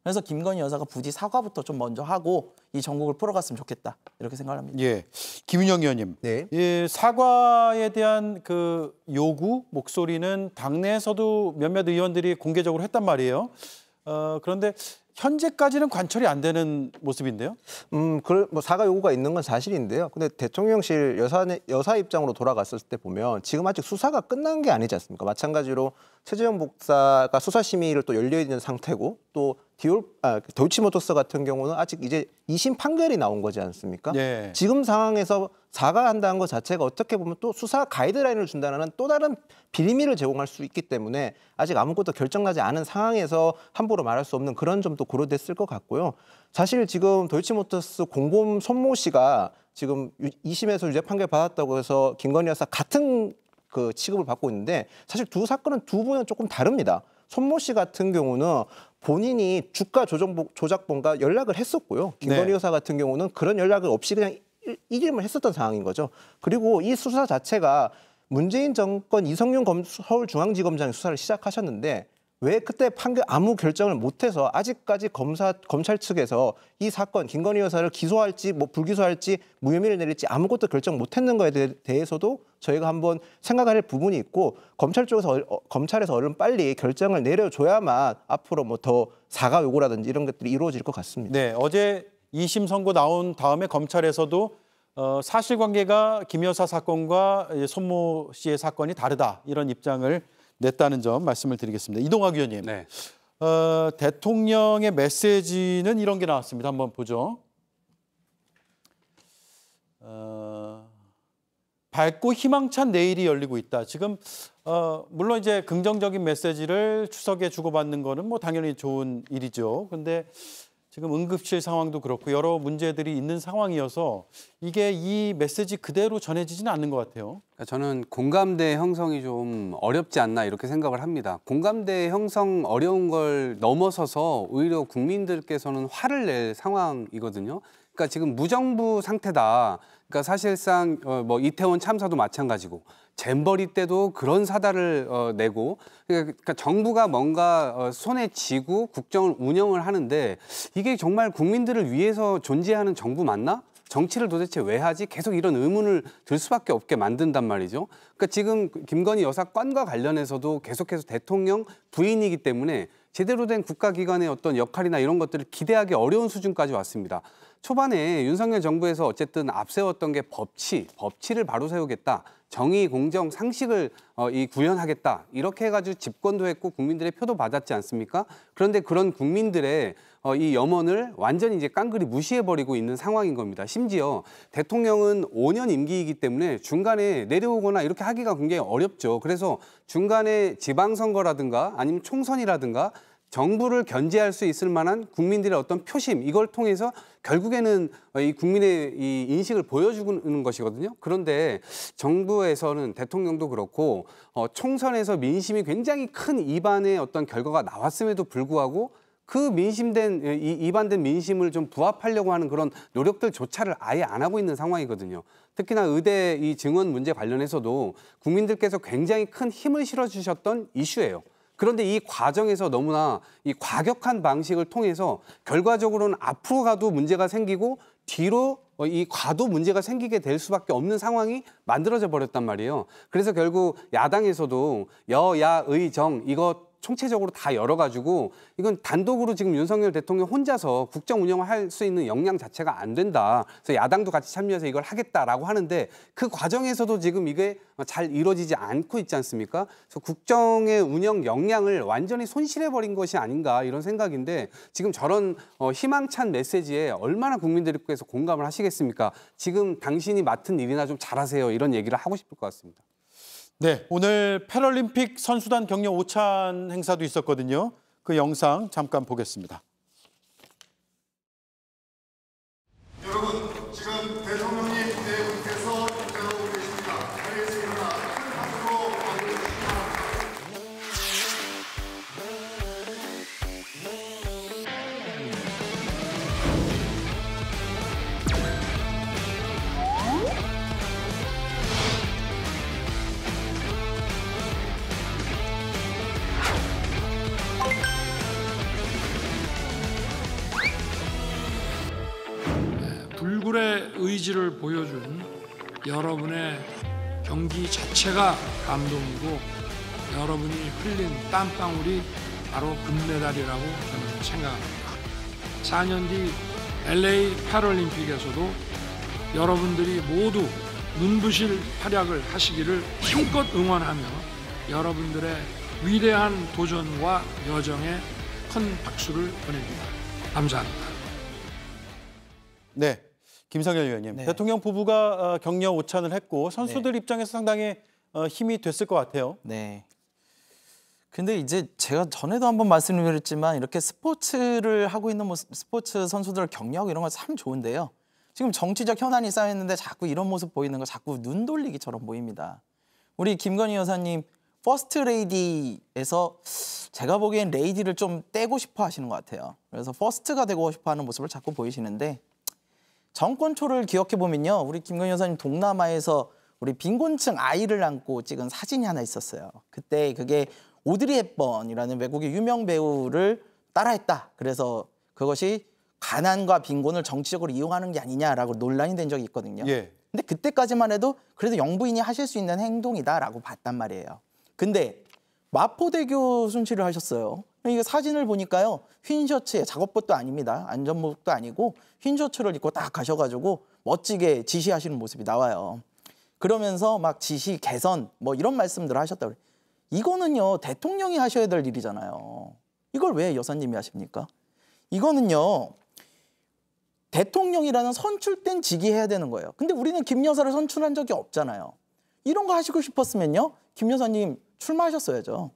그래서 김건희 여사가 부디 사과부터 좀 먼저 하고 이 전국을 풀어갔으면 좋겠다 이렇게 생각을 합니다. 예, 김윤영 의원님, 네. 예, 사과에 대한 그 요구 목소리는 당내에서도 몇몇 의원들이 공개적으로 했단 말이에요. 그런데 현재까지는 관철이 안 되는 모습인데요. 뭐 사과 요구가 있는 건 사실인데요. 근데 대통령실 여사 입장으로 돌아갔을 때 보면 지금 아직 수사가 끝난 게 아니지 않습니까? 마찬가지로 최재형 목사가 수사 심의를 또 열려 있는 상태고 또 도이치모터스 같은 경우는 아직 이제 2심 판결이 나온 거지 않습니까? 네. 지금 상황에서 사과한다는 것 자체가 어떻게 보면 또 수사 가이드라인을 준다는 또 다른 빌미를 제공할 수 있기 때문에 아직 아무것도 결정나지 않은 상황에서 함부로 말할 수 없는 그런 점도 고려됐을 것 같고요. 사실 지금 도이치모터스 공범 손모 씨가 지금 2심에서 유죄 판결 받았다고 해서 김건희 여사 같은 그 취급을 받고 있는데 사실 두 사건은 두 분은 조금 다릅니다. 손모 씨 같은 경우는 본인이 주가 조작범과 연락을 했었고요. 김건희 여사 같은 경우는 그런 연락을 없이 그냥 일임을 했었던 상황인 거죠. 그리고 이 수사 자체가 문재인 정권 이성윤 서울중앙지검장이 수사를 시작하셨는데 왜 그때 아무 결정을 못해서 아직까지 검찰 측에서 이 사건 김건희 여사를 기소할지 뭐 불기소할지 무혐의를 내릴지 아무것도 결정 못했는 거에 대해서도 저희가 한번 생각할 부분이 있고 검찰에서 얼른 빨리 결정을 내려줘야만 앞으로 뭐 더 사과 요구라든지 이런 것들이 이루어질 것 같습니다. 네, 어제 2심 선고 나온 다음에 검찰에서도 사실관계가 김 여사 사건과 손모 씨의 사건이 다르다 이런 입장을 냈다는 점 말씀을 드리겠습니다. 이동학 의원님, 네. 대통령의 메시지는 이런 게 나왔습니다. 한번 보죠. 밝고 희망찬 내일이 열리고 있다. 지금 물론 이제 긍정적인 메시지를 추석에 주고받는 거는 뭐 당연히 좋은 일이죠. 그런데 지금 응급실 상황도 그렇고 여러 문제들이 있는 상황이어서 이게 이 메시지 그대로 전해지지는 않는 것 같아요. 저는 공감대 형성이 좀 어렵지 않나 이렇게 생각을 합니다. 공감대 형성 어려운 걸 넘어서서 오히려 국민들께서는 화를 낼 상황이거든요. 그러니까 지금 무정부 상태다. 그러니까 사실상 뭐 이태원 참사도 마찬가지고 잼버리 때도 그런 사달을 내고 그러니까 정부가 뭔가 손에 쥐고 국정을 운영을 하는데 이게 정말 국민들을 위해서 존재하는 정부 맞나? 정치를 도대체 왜 하지? 계속 이런 의문을 들 수밖에 없게 만든단 말이죠. 그러니까 지금 김건희 여사 건과 관련해서도 계속해서 대통령 부인이기 때문에 제대로 된 국가기관의 어떤 역할이나 이런 것들을 기대하기 어려운 수준까지 왔습니다. 초반에 윤석열 정부에서 어쨌든 앞세웠던 게 법치를 바로 세우겠다. 정의, 공정, 상식을 구현하겠다. 이렇게 해가지고 집권도 했고 국민들의 표도 받았지 않습니까? 그런데 그런 국민들의 이 염원을 완전히 이제 깡그리 무시해버리고 있는 상황인 겁니다. 심지어 대통령은 5년 임기이기 때문에 중간에 내려오거나 이렇게 하기가 굉장히 어렵죠. 그래서 중간에 지방선거라든가 아니면 총선이라든가 정부를 견제할 수 있을 만한 국민들의 어떤 표심 이걸 통해서 결국에는 이 국민의 이 인식을 보여주는 것이거든요. 그런데 정부에서는 대통령도 그렇고 총선에서 민심이 굉장히 큰 이반의 어떤 결과가 나왔음에도 불구하고 그 이반된 민심을 좀 부합하려고 하는 그런 노력들조차를 아예 안 하고 있는 상황이거든요. 특히나 의대 이 증원 문제 관련해서도 국민들께서 굉장히 큰 힘을 실어주셨던 이슈예요. 그런데 이 과정에서 너무나 이 과격한 방식을 통해서 결과적으로는 앞으로 가도 문제가 생기고 뒤로 이 과도 문제가 생기게 될 수밖에 없는 상황이 만들어져 버렸단 말이에요. 그래서 결국 야당에서도 여야의 정 이거 총체적으로 다 열어가지고 이건 단독으로 지금 윤석열 대통령 혼자서 국정 운영을 할 수 있는 역량 자체가 안 된다. 그래서 야당도 같이 참여해서 이걸 하겠다라고 하는데 그 과정에서도 지금 이게 잘 이루어지지 않고 있지 않습니까? 그래서 국정의 운영 역량을 완전히 손실해버린 것이 아닌가 이런 생각인데 지금 저런 희망찬 메시지에 얼마나 국민들께서 공감을 하시겠습니까? 지금 당신이 맡은 일이나 좀 잘하세요. 이런 얘기를 하고 싶을 것 같습니다. 네, 오늘 패럴림픽 선수단 격려 오찬 행사도 있었거든요. 그 영상 잠깐 보겠습니다. 여러분, 지금 대통령님 대분께서 입장하고 계십니다. 자리에서 일어나 큰 박수로 맞이해주시기 불굴의 의지를 보여준 여러분의 경기 자체가 감동이고 여러분이 흘린 땀방울이 바로 금메달이라고 저는 생각합니다. 4년 뒤 LA 패럴림픽에서도 여러분들이 모두 눈부실 활약을 하시기를 힘껏 응원하며 여러분들의 위대한 도전과 여정에 큰 박수를 보냅니다. 감사합니다. 네, 김성열 의원님. 네. 대통령 부부가 격려 오찬을 했고 선수들 입장에서 상당히 힘이 됐을 것 같아요. 네. 근데 이제 제가 전에도 한번 말씀드렸지만 이렇게 스포츠를 하고 있는 스포츠 선수들을 격려하고 이런 거 참 좋은데요. 지금 정치적 현안이 쌓였는데 자꾸 이런 모습 보이는 거 자꾸 눈 돌리기처럼 보입니다. 우리 김건희 여사님 퍼스트 레이디에서 제가 보기엔 레이디를 좀 떼고 싶어 하시는 것 같아요. 그래서 퍼스트가 되고 싶어 하는 모습을 자꾸 보이시는데 정권 초를 기억해 보면요. 우리 김건희 여사님 동남아에서 우리 빈곤층 아이를 안고 찍은 사진이 하나 있었어요. 그때 그게 오드리 헵번이라는 외국의 유명 배우를 따라했다. 그래서 그것이 가난과 빈곤을 정치적으로 이용하는 게 아니냐라고 논란이 된 적이 있거든요. 예. 근데 그때까지만 해도 그래도 영부인이 하실 수 있는 행동이다라고 봤단 말이에요. 근데 마포대교 순찰을 하셨어요. 이게 사진을 보니까요. 흰 셔츠에 작업복도 아닙니다. 안전복도 아니고 흰 셔츠를 입고 딱 가셔가지고 멋지게 지시하시는 모습이 나와요. 그러면서 막 지시, 개선 뭐 이런 말씀들을 하셨다고 그래요. 이거는요. 대통령이 하셔야 될 일이잖아요. 이걸 왜 여사님이 하십니까? 이거는요. 대통령이라는 선출된 직위 해야 되는 거예요. 근데 우리는 김 여사를 선출한 적이 없잖아요. 이런 거 하시고 싶었으면요. 김 여사님 출마하셨어야죠.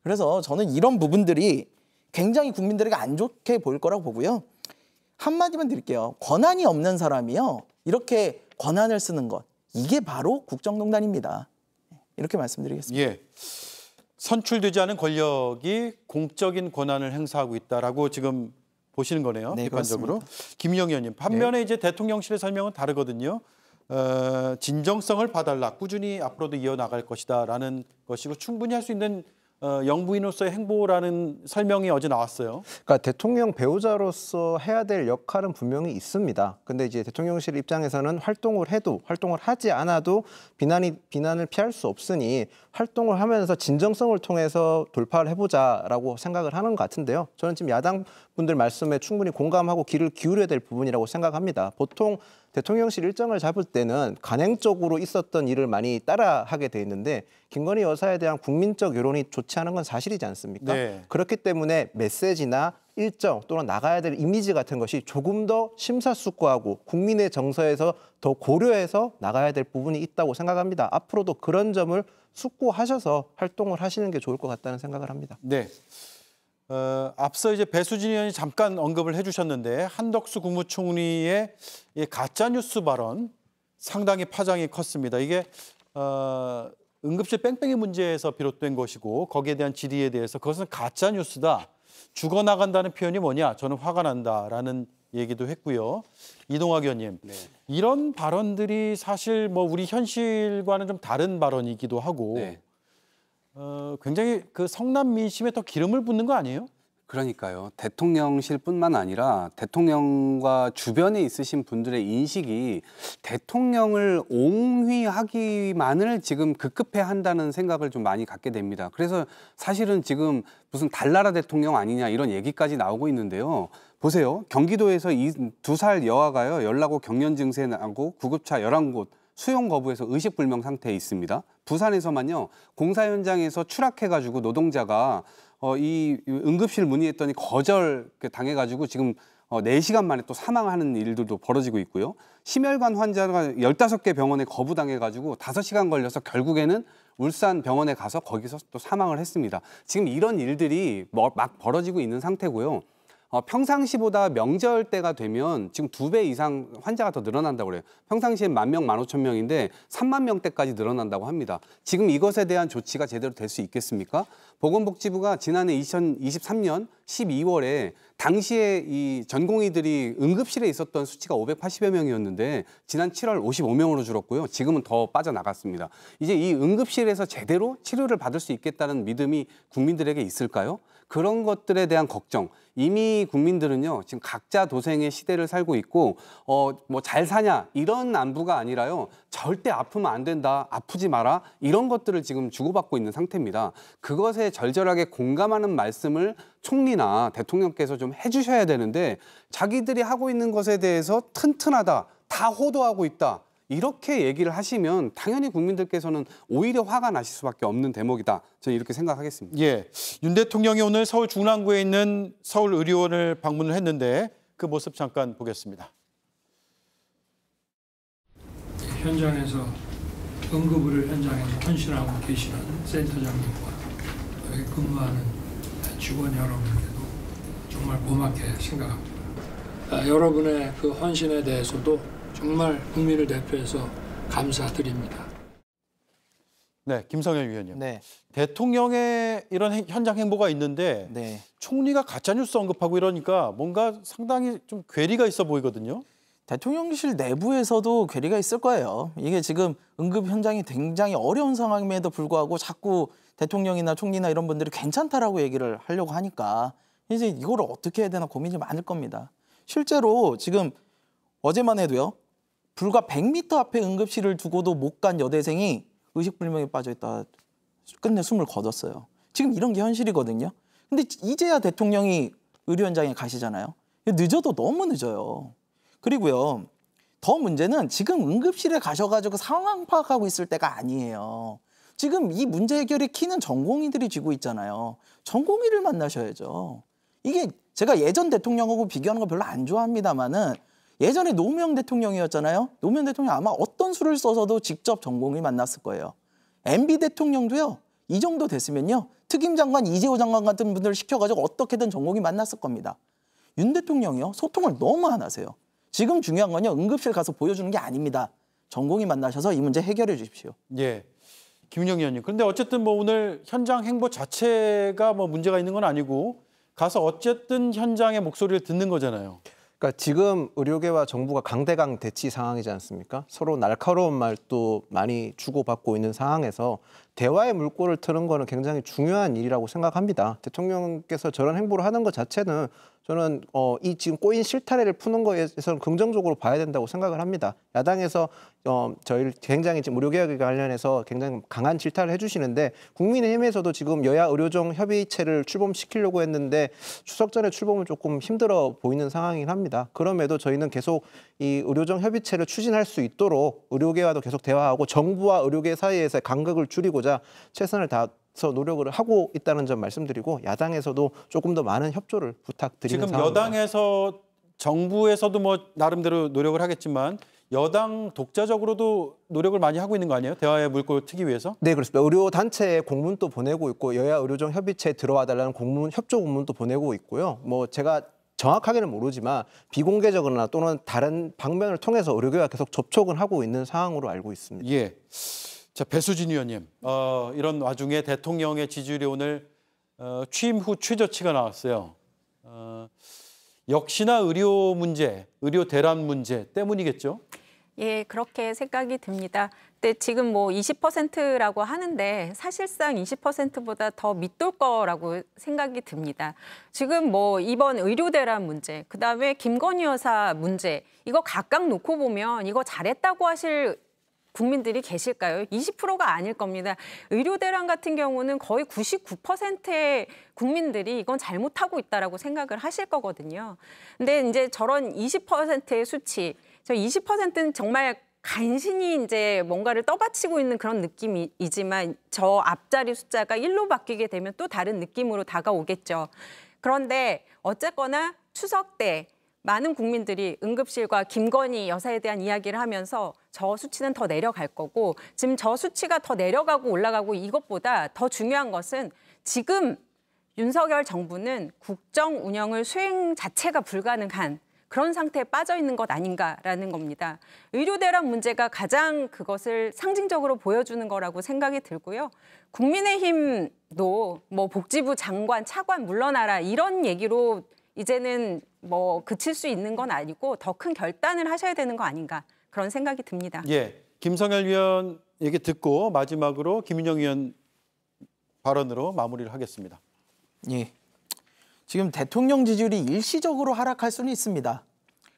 그래서 저는 이런 부분들이 굉장히 국민들에게 안 좋게 보일 거라고 보고요. 한마디만 드릴게요. 권한이 없는 사람이요. 이렇게 권한을 쓰는 것. 이게 바로 국정농단입니다. 이렇게 말씀드리겠습니다. 예. 선출되지 않은 권력이 공적인 권한을 행사하고 있다라고 지금 보시는 거네요. 네, 비판적으로. 그렇습니다. 김영 의원님. 반면에 이제 대통령실의 설명은 다르거든요. 진정성을 봐달라. 꾸준히 앞으로도 이어나갈 것이다라는 것이고 충분히 할 수 있는 영부인으로서의 행보라는 설명이 어제 나왔어요. 그러니까 대통령 배우자로서 해야 될 역할은 분명히 있습니다. 근데 이제 대통령실 입장에서는 활동을 해도 활동을 하지 않아도 비난을 피할 수 없으니 활동을 하면서 진정성을 통해서 돌파를 해보자라고 생각을 하는 것 같은데요. 저는 지금 야당 분들 말씀에 충분히 공감하고 귀를 기울여야 될 부분이라고 생각합니다. 보통 대통령실 일정을 잡을 때는 간행적으로 있었던 일을 많이 따라하게 돼 있는데 김건희 여사에 대한 국민적 여론이 좋지 않은 건 사실이지 않습니까? 네. 그렇기 때문에 메시지나 일정 또는 나가야 될 이미지 같은 것이 조금 더 심사숙고하고 국민의 정서에서 더 고려해서 나가야 될 부분이 있다고 생각합니다. 앞으로도 그런 점을 숙고하셔서 활동을 하시는 게 좋을 것 같다는 생각을 합니다. 네. 앞서 이제 배수진 의원이 잠깐 언급을 해주셨는데 한덕수 국무총리의 이 가짜 뉴스 발언 상당히 파장이 컸습니다. 이게 응급실 뺑뺑이 문제에서 비롯된 것이고 거기에 대한 질의에 대해서 그것은 가짜 뉴스다. 죽어나간다는 표현이 뭐냐? 저는 화가 난다라는 얘기도 했고요. 이동학 의원님, 네. 이런 발언들이 사실 뭐 우리 현실과는 좀 다른 발언이기도 하고 네. 굉장히 그 성남 민심에 더 기름을 붓는 거 아니에요? 그러니까요. 대통령실뿐만 아니라 대통령과 주변에 있으신 분들의 인식이 대통령을 옹휘하기만을 지금 급급해한다는 생각을 좀 많이 갖게 됩니다. 그래서 사실은 지금 무슨 달나라 대통령 아니냐 이런 얘기까지 나오고 있는데요. 보세요. 경기도에서 이 2살 여아가요. 열나고 경련 증세 나고 구급차 11곳 수용 거부해서 의식불명 상태에 있습니다. 부산에서만요. 공사 현장에서 추락해가지고 노동자가 이 응급실 문의했더니 거절 당해가지고 지금 4시간 만에 또 사망하는 일들도 벌어지고 있고요. 심혈관 환자가 15개 병원에 거부당해가지고 5시간 걸려서 결국에는 울산 병원에 가서 거기서 또 사망을 했습니다. 지금 이런 일들이 막 벌어지고 있는 상태고요. 평상시보다 명절 때가 되면 지금 2배 이상 환자가 더 늘어난다고 그래요. 평상시엔 10,000명, 15,000명인데 30,000명대까지 늘어난다고 합니다. 지금 이것에 대한 조치가 제대로 될 수 있겠습니까? 보건복지부가 지난해 2023년 12월에 당시에 이 전공의들이 응급실에 있었던 수치가 580여 명이었는데 지난 7월 55명으로 줄었고요. 지금은 더 빠져나갔습니다. 이제 이 응급실에서 제대로 치료를 받을 수 있겠다는 믿음이 국민들에게 있을까요? 그런 것들에 대한 걱정. 이미 국민들은요, 지금 각자 도생의 시대를 살고 있고, 뭐 잘 사냐, 이런 안부가 아니라요, 절대 아프면 안 된다, 아프지 마라, 이런 것들을 지금 주고받고 있는 상태입니다. 그것에 절절하게 공감하는 말씀을 총리나 대통령께서 좀 해주셔야 되는데, 자기들이 하고 있는 것에 대해서 튼튼하다, 다 호도하고 있다, 이렇게 얘기를 하시면 당연히 국민들께서는 오히려 화가 나실 수밖에 없는 대목이다. 저는 이렇게 생각하겠습니다. 예, 윤 대통령이 오늘 서울 중랑구에 있는 서울의료원을 방문을 했는데 그 모습 잠깐 보겠습니다. 현장에서 응급의료 현장에서 헌신하고 계시는 센터장님과 여기 근무하는 직원 여러분께도 정말 고맙게 생각합니다. 여러분의 그 헌신에 대해서도 정말 국민을 대표해서 감사드립니다. 네, 김성열 위원님. 네. 대통령의 이런 현장 행보가 있는데 네. 총리가 가짜뉴스 언급하고 이러니까 뭔가 상당히 좀 괴리가 있어 보이거든요. 대통령실 내부에서도 괴리가 있을 거예요. 이게 지금 응급 현장이 굉장히 어려운 상황임에도 불구하고 자꾸 대통령이나 총리나 이런 분들이 괜찮다라고 얘기를 하려고 하니까 이제 이거를 어떻게 해야 되나 고민이 많을 겁니다. 실제로 지금 어제만 해도요. 불과 100m 앞에 응급실을 두고도 못 간 여대생이 의식불명에 빠져있다 끝내 숨을 거뒀어요. 지금 이런 게 현실이거든요. 근데 이제야 대통령이 의료 현장에 가시잖아요. 늦어도 너무 늦어요. 그리고요. 더 문제는 지금 응급실에 가셔가지고 상황 파악하고 있을 때가 아니에요. 지금 이 문제 해결의 키는 전공의들이 쥐고 있잖아요. 전공의를 만나셔야죠. 이게 제가 예전 대통령하고 비교하는 거 별로 안 좋아합니다만은 예전에 노무현 대통령이었잖아요. 노무현 대통령 아마 어떤 수를 써서도 직접 전공의 만났을 거예요. MB 대통령도요. 이 정도 됐으면요. 특임 장관, 이재호 장관 같은 분들을 시켜가지고 어떻게든 전공의 만났을 겁니다. 윤 대통령이요. 소통을 너무 안 하세요. 지금 중요한 건요. 응급실 가서 보여주는 게 아닙니다. 전공의 만나셔서 이 문제 해결해 주십시오. 예, 김은영 의원님. 그런데 어쨌든 뭐 오늘 현장 행보 자체가 뭐 문제가 있는 건 아니고 가서 어쨌든 현장의 목소리를 듣는 거잖아요. 그러니까 지금 의료계와 정부가 강대강 대치 상황이지 않습니까? 서로 날카로운 말도 많이 주고받고 있는 상황에서 대화의 물꼬를 트는 거는 굉장히 중요한 일이라고 생각합니다. 대통령께서 저런 행보를 하는 것 자체는 저는 이 지금 꼬인 실타래를 푸는 거에서는 긍정적으로 봐야 된다고 생각을 합니다. 야당에서 저희를 굉장히 지금 의료개혁에 관련해서 굉장히 강한 질타를 해주시는데 국민의힘에서도 지금 여야 의료정 협의체를 출범시키려고 했는데 추석 전에 출범은 조금 힘들어 보이는 상황이긴 합니다. 그럼에도 저희는 계속 이 의료정 협의체를 추진할 수 있도록 의료계와도 계속 대화하고 정부와 의료계 사이에서의 간극을 줄이고자 최선을 다해서 노력을 하고 있다는 점 말씀드리고 야당에서도 조금 더 많은 협조를 부탁드리는 지금 상황입니다. 여당에서 정부에서도 뭐 나름대로 노력을 하겠지만 여당 독자적으로도 노력을 많이 하고 있는 거 아니에요? 대화의 물꼬를 트기 위해서? 네, 그렇습니다. 의료단체에 공문도 보내고 있고 여야 의료정 협의체에 들어와 달라는 협조 공문도 보내고 있고요. 뭐 제가 정확하게는 모르지만 비공개적으로나 또는 다른 방면을 통해서 의료계와 계속 접촉은 하고 있는 상황으로 알고 있습니다. 예. 자, 배수진 의원님, 이런 와중에 대통령의 지지율이 오늘 취임 후 최저치가 나왔어요. 역시나 의료 문제, 의료 대란 문제 때문이겠죠? 예, 그렇게 생각이 듭니다. 근데 지금 뭐 20%라고 하는데 사실상 20%보다 더 밑돌 거라고 생각이 듭니다. 지금 뭐 이번 의료 대란 문제, 그다음에 김건희 여사 문제, 이거 각각 놓고 보면 이거 잘했다고 하실 국민들이 계실까요? 20%가 아닐 겁니다. 의료 대란 같은 경우는 거의 99%의 국민들이 이건 잘못하고 있다라고 생각을 하실 거거든요. 근데 이제 저런 20%의 수치, 저 20%는 정말 간신히 이제 뭔가를 떠받치고 있는 그런 느낌이지만 저 앞자리 숫자가 1로 바뀌게 되면 또 다른 느낌으로 다가오겠죠. 그런데 어쨌거나 추석 때 많은 국민들이 응급실과 김건희 여사에 대한 이야기를 하면서 저 수치는 더 내려갈 거고 지금 저 수치가 더 내려가고 올라가고 이것보다 더 중요한 것은 지금 윤석열 정부는 국정 운영을 수행 자체가 불가능한 그런 상태에 빠져 있는 것 아닌가라는 겁니다. 의료 대란 문제가 가장 그것을 상징적으로 보여주는 거라고 생각이 들고요. 국민의힘도 뭐 복지부 장관, 차관 물러나라 이런 얘기로 이제는 뭐 그칠 수 있는 건 아니고 더 큰 결단을 하셔야 되는 거 아닌가 그런 생각이 듭니다. 예, 김성열 위원 얘기 듣고 마지막으로 김은영 위원 발언으로 마무리를 하겠습니다. 예, 지금 대통령 지지율이 일시적으로 하락할 수는 있습니다.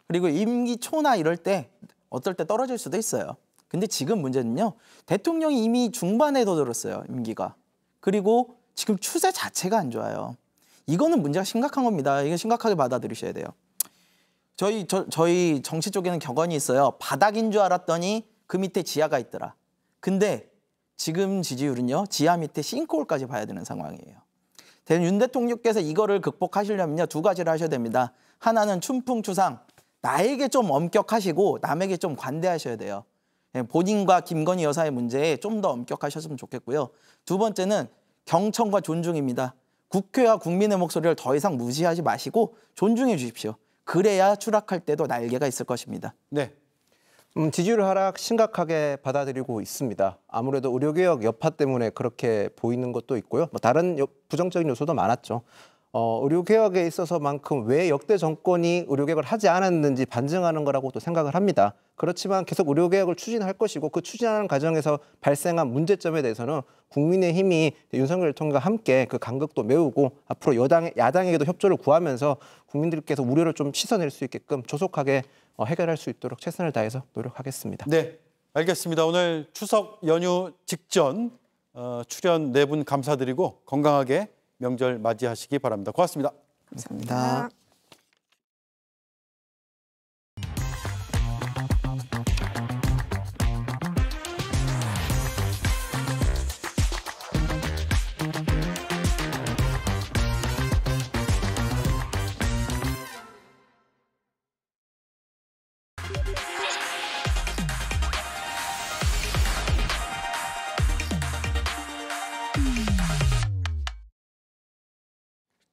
그리고 임기 초나 이럴 때 어떨 때 떨어질 수도 있어요. 근데 지금 문제는요. 대통령이 이미 중반에 들었어요. 임기가. 그리고 지금 추세 자체가 안 좋아요. 이거는 문제가 심각한 겁니다. 이거 심각하게 받아들이셔야 돼요. 저희 정치 쪽에는 격언이 있어요. 바닥인 줄 알았더니 그 밑에 지하가 있더라. 근데 지금 지지율은요. 지하 밑에 싱크홀까지 봐야 되는 상황이에요. 윤 대통령께서 이거를 극복하시려면요. 두 가지를 하셔야 됩니다. 하나는 춘풍추상. 나에게 좀 엄격하시고 남에게 좀 관대하셔야 돼요. 본인과 김건희 여사의 문제에 좀 더 엄격하셨으면 좋겠고요. 두 번째는 경청과 존중입니다. 국회와 국민의 목소리를 더 이상 무시하지 마시고 존중해 주십시오. 그래야 추락할 때도 날개가 있을 것입니다. 네. 지지율 하락 심각하게 받아들이고 있습니다. 아무래도 의료개혁 여파 때문에 그렇게 보이는 것도 있고요. 다른 부정적인 요소도 많았죠. 의료개혁에 있어서만큼 왜 역대 정권이 의료개혁을 하지 않았는지 반증하는 거라고 또 생각을 합니다. 그렇지만 계속 의료개혁을 추진할 것이고 그 추진하는 과정에서 발생한 문제점에 대해서는 국민의힘이 윤석열 대통령과 함께 그 간극도 메우고 앞으로 야당에게도 협조를 구하면서 국민들께서 우려를 좀 씻어낼 수 있게끔 조속하게 해결할 수 있도록 최선을 다해서 노력하겠습니다. 네, 알겠습니다. 오늘 추석 연휴 직전 출연 네 분 감사드리고 건강하게 명절 맞이하시기 바랍니다. 고맙습니다. 감사합니다.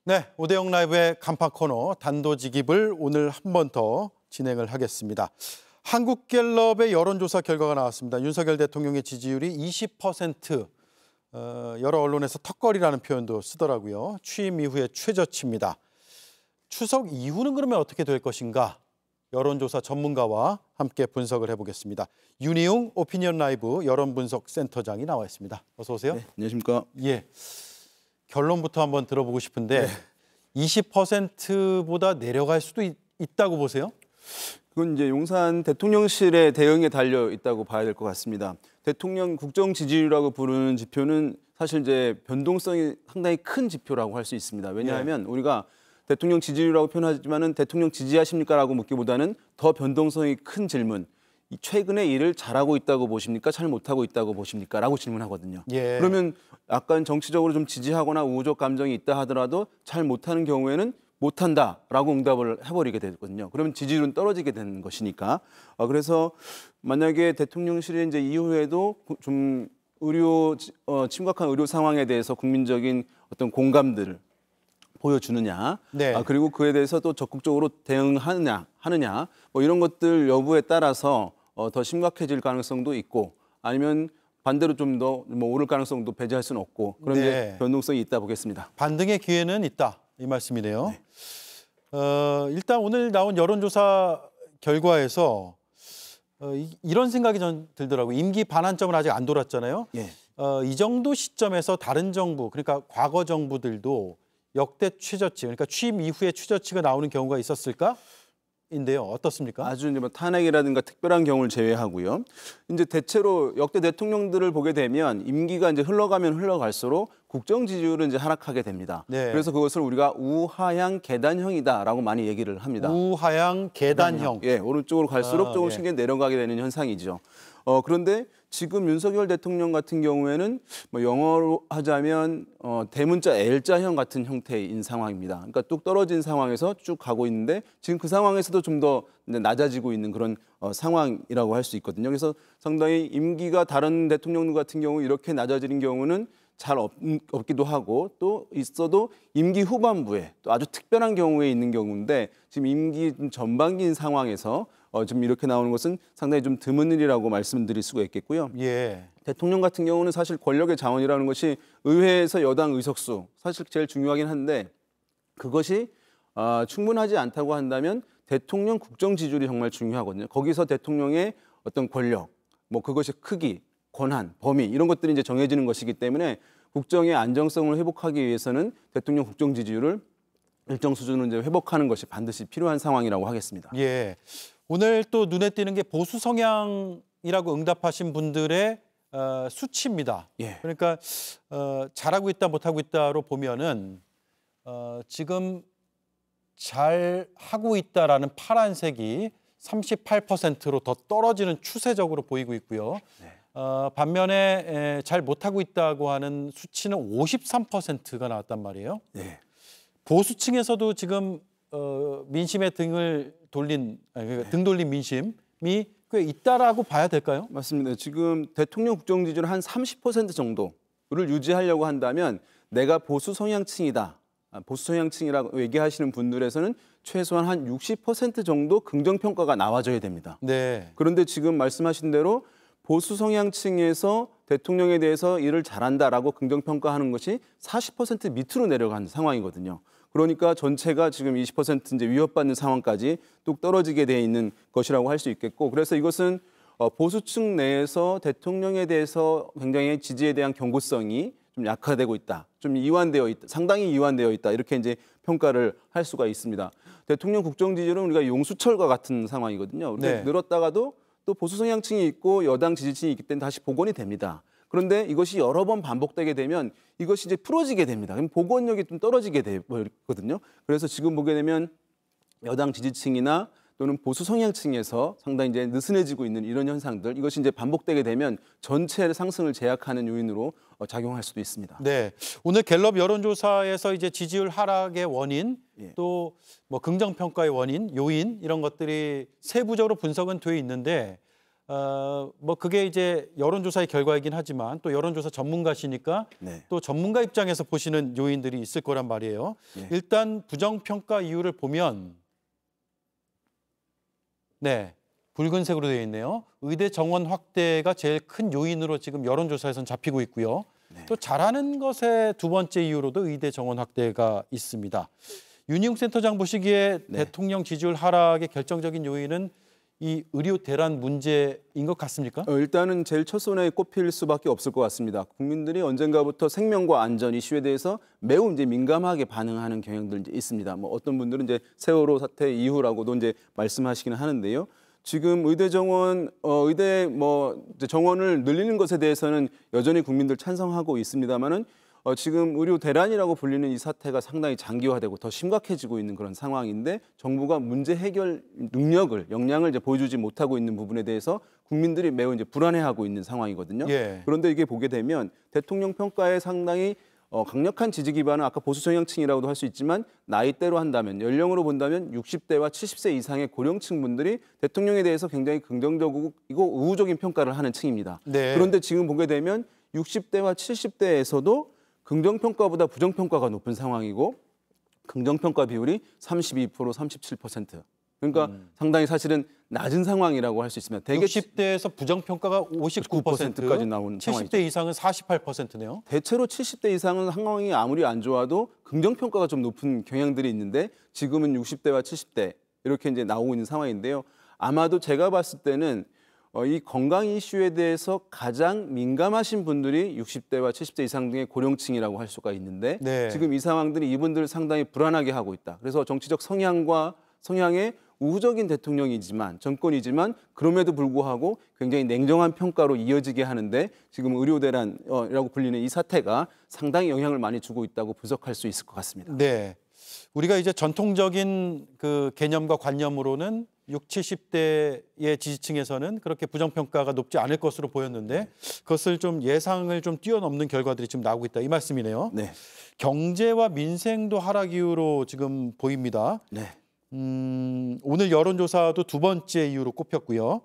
네, 오대영 라이브의 간판 코너 단도직입을 오늘 한 번 더 진행을 하겠습니다. 한국갤럽의 여론조사 결과가 나왔습니다. 윤석열 대통령의 지지율이 20%, 여러 언론에서 턱걸이라는 표현도 쓰더라고요. 취임 이후의 최저치입니다. 추석 이후는 그러면 어떻게 될 것인가? 여론조사 전문가와 함께 분석을 해보겠습니다. 윤희웅 오피니언 라이브 여론분석센터장이 나와 있습니다. 어서 오세요. 네, 안녕하십니까. 예. 결론부터 한번 들어보고 싶은데 20%보다 내려갈 수도 있다고 보세요? 그건 이제 용산 대통령실의 대응에 달려 있다고 봐야 될 것 같습니다. 대통령 국정 지지율이라고 부르는 지표는 사실 이제 변동성이 상당히 큰 지표라고 할 수 있습니다. 왜냐하면 우리가 대통령 지지율이라고 표현하지만은 대통령 지지하십니까라고 묻기보다는 더 변동성이 큰 질문. 최근에 일을 잘하고 있다고 보십니까? 잘 못하고 있다고 보십니까? 라고 질문하거든요. 예. 그러면 약간 정치적으로 좀 지지하거나 우호적 감정이 있다 하더라도 잘 못하는 경우에는 못한다라고 응답을 해버리게 되거든요. 그러면 지지율은 떨어지게 되는 것이니까. 그래서 만약에 대통령실이 이제 이후에도 좀 심각한 의료 상황에 대해서 국민적인 어떤 공감들을 보여주느냐, 네. 그리고 그에 대해서 또 적극적으로 대응하느냐, 뭐 이런 것들 여부에 따라서 더 심각해질 가능성도 있고, 아니면 반대로 좀 더 뭐 오를 가능성도 배제할 수는 없고, 그런 게 변동성이 있다 보겠습니다. 반등의 기회는 있다, 이 말씀이네요. 네. 일단 오늘 나온 여론조사 결과에서 이런 생각이 전 들더라고요. 임기 반환점은 아직 안 돌았잖아요. 예. 이 정도 시점에서 다른 정부, 그러니까 과거 정부들도 역대 최저치, 그러니까 취임 이후에 최저치가 나오는 경우가 있었을까? 인데요. 어떻습니까? 아주 이제 뭐 탄핵이라든가 특별한 경우를 제외하고요. 이제 대체로 역대 대통령들을 보게 되면 임기가 이제 흘러가면 흘러갈수록 국정 지지율은 이제 하락하게 됩니다. 네. 그래서 그것을 우리가 우하향 계단형이다라고 많이 얘기를 합니다. 우하향 계단형. 예, 오른쪽으로 갈수록 조금씩 내려가게 되는 현상이죠. 그런데 지금 윤석열 대통령 같은 경우에는 뭐 영어로 하자면 대문자 L자형 같은 형태인 상황입니다. 그러니까 뚝 떨어진 상황에서 쭉 가고 있는데 지금 그 상황에서도 좀 더 낮아지고 있는 그런 상황이라고 할 수 있거든요. 그래서 상당히 임기가 다른 대통령 같은 경우 이렇게 낮아지는 경우는 잘 없기도 하고 또 있어도 임기 후반부에 또 아주 특별한 경우에 있는 경우인데 지금 임기 전반기인 상황에서 지금 이렇게 나오는 것은 상당히 좀 드문 일이라고 말씀드릴 수가 있겠고요. 예. 대통령 같은 경우는 사실 권력의 자원이라는 것이 의회에서 여당 의석수 사실 제일 중요하긴 한데 그것이 충분하지 않다고 한다면 대통령 국정 지지율이 정말 중요하거든요. 거기서 대통령의 어떤 권력, 뭐 그것의 크기, 권한, 범위 이런 것들이 이제 정해지는 것이기 때문에 국정의 안정성을 회복하기 위해서는 대통령 국정 지지율을 일정 수준을 이제 회복하는 것이 반드시 필요한 상황이라고 하겠습니다. 예. 오늘 또 눈에 띄는 게 보수 성향이라고 응답하신 분들의 수치입니다. 예. 그러니까 잘하고 있다 못하고 있다로 보면은 지금 잘 하고 있다라는 파란색이 38%로 더 떨어지는 추세적으로 보이고 있고요. 네. 반면에 잘 못하고 있다고 하는 수치는 53%가 나왔단 말이에요. 네. 보수층에서도 지금 민심의 등을 돌린 등 돌린 민심이 꽤 있다라고 봐야 될까요? 맞습니다. 지금 대통령 국정 지지율 한 30% 정도를 유지하려고 한다면 내가 보수 성향층이다. 보수 성향층이라고 얘기하시는 분들에서는 최소한 한 60% 정도 긍정 평가가 나와줘야 됩니다. 네. 그런데 지금 말씀하신 대로 보수 성향층에서 대통령에 대해서 일을 잘한다라고 긍정 평가하는 것이 40% 밑으로 내려간 상황이거든요. 그러니까 전체가 지금 20% 이제 위협받는 상황까지 뚝 떨어지게 돼 있는 것이라고 할 수 있겠고, 그래서 이것은 보수층 내에서 대통령에 대해서 굉장히 지지에 대한 경고성이 좀 약화되고 있다, 좀 이완되어 있다, 상당히 이완되어 있다, 이렇게 이제 평가를 할 수가 있습니다. 대통령 국정 지지율은 우리가 용수철과 같은 상황이거든요. 네. 늘었다가도 또 보수 성향층이 있고 여당 지지층이 있기 때문에 다시 복원이 됩니다. 그런데 이것이 여러 번 반복되게 되면 이것이 이제 풀어지게 됩니다. 그럼 복원력이 좀 떨어지게 되거든요. 그래서 지금 보게 되면 여당 지지층이나 또는 보수 성향층에서 상당히 이제 느슨해지고 있는 이런 현상들, 이것이 이제 반복되게 되면 전체 상승을 제약하는 요인으로 작용할 수도 있습니다. 네, 오늘 갤럽 여론조사에서 이제 지지율 하락의 원인, 또 뭐 긍정 평가의 원인, 요인 이런 것들이 세부적으로 분석은 돼 있는데 뭐 그게 이제 여론조사의 결과이긴 하지만 또 여론조사 전문가시니까 또 전문가 입장에서 보시는 요인들이 있을 거란 말이에요. 일단 부정평가 이유를 보면 네, 붉은색으로 되어 있네요. 의대 정원 확대가 제일 큰 요인으로 지금 여론조사에서는 잡히고 있고요. 또 잘하는 것의 두 번째 이유로도 의대 정원 확대가 있습니다. 윤희웅 센터장 보시기에 대통령 지지율 하락의 결정적인 요인은 이 의료 대란 문제인 것 같습니까? 일단은 제일 첫 손에 꼽힐 수밖에 없을 것 같습니다. 국민들이 언젠가부터 생명과 안전 이슈에 대해서 매우 이제 민감하게 반응하는 경향들이 있습니다. 뭐 어떤 분들은 이제 세월호 사태 이후라고도 이제 말씀하시기는 하는데요. 지금 의대 정원, 의대 뭐 정원을 늘리는 것에 대해서는 여전히 국민들 찬성하고 있습니다만은 지금 의료 대란이라고 불리는 이 사태가 상당히 장기화되고 더 심각해지고 있는 그런 상황인데 정부가 문제 해결 능력을, 역량을 이제 보여주지 못하고 있는 부분에 대해서 국민들이 매우 이제 불안해하고 있는 상황이거든요. 그런데 이게 보게 되면 대통령 평가에 상당히 강력한 지지 기반은 아까 보수 성향층이라고도 할 수 있지만 나이대로 한다면, 연령으로 본다면 60대와 70세 이상의 고령층 분들이 대통령에 대해서 굉장히 긍정적이고 우호적인 평가를 하는 층입니다. 그런데 지금 보게 되면 60대와 70대에서도 긍정평가보다 부정평가가 높은 상황이고 긍정평가 비율이 32%, 37%. 그러니까 상당히 사실은 낮은 상황이라고 할 수 있습니다. 대개 60대에서 부정평가가 59%까지 나온 70대 상황이죠. 이상은 48%네요. 대체로 70대 이상은 상황이 아무리 안 좋아도 긍정평가가 좀 높은 경향들이 있는데 지금은 60대와 70대 이렇게 이제 나오고 있는 상황인데요. 아마도 제가 봤을 때는 이 건강 이슈에 대해서 가장 민감하신 분들이 60대와 70대 이상 등의 고령층이라고 할 수가 있는데 지금 이 상황들이 이분들을 상당히 불안하게 하고 있다. 그래서 정치적 성향의 우호적인 대통령이지만 정권이지만 그럼에도 불구하고 굉장히 냉정한 평가로 이어지게 하는데 지금 의료 대란이라고 불리는 이 사태가 상당히 영향을 많이 주고 있다고 분석할 수 있을 것 같습니다. 네, 우리가 이제 전통적인 그 개념과 관념으로는 60, 70대의 지지층에서는 그렇게 부정평가가 높지 않을 것으로 보였는데 그것을 좀 예상을 좀 뛰어넘는 결과들이 지금 나오고 있다 이 말씀이네요. 경제와 민생도 하락 이유로 지금 보입니다. 오늘 여론조사도 두 번째 이유로 꼽혔고요.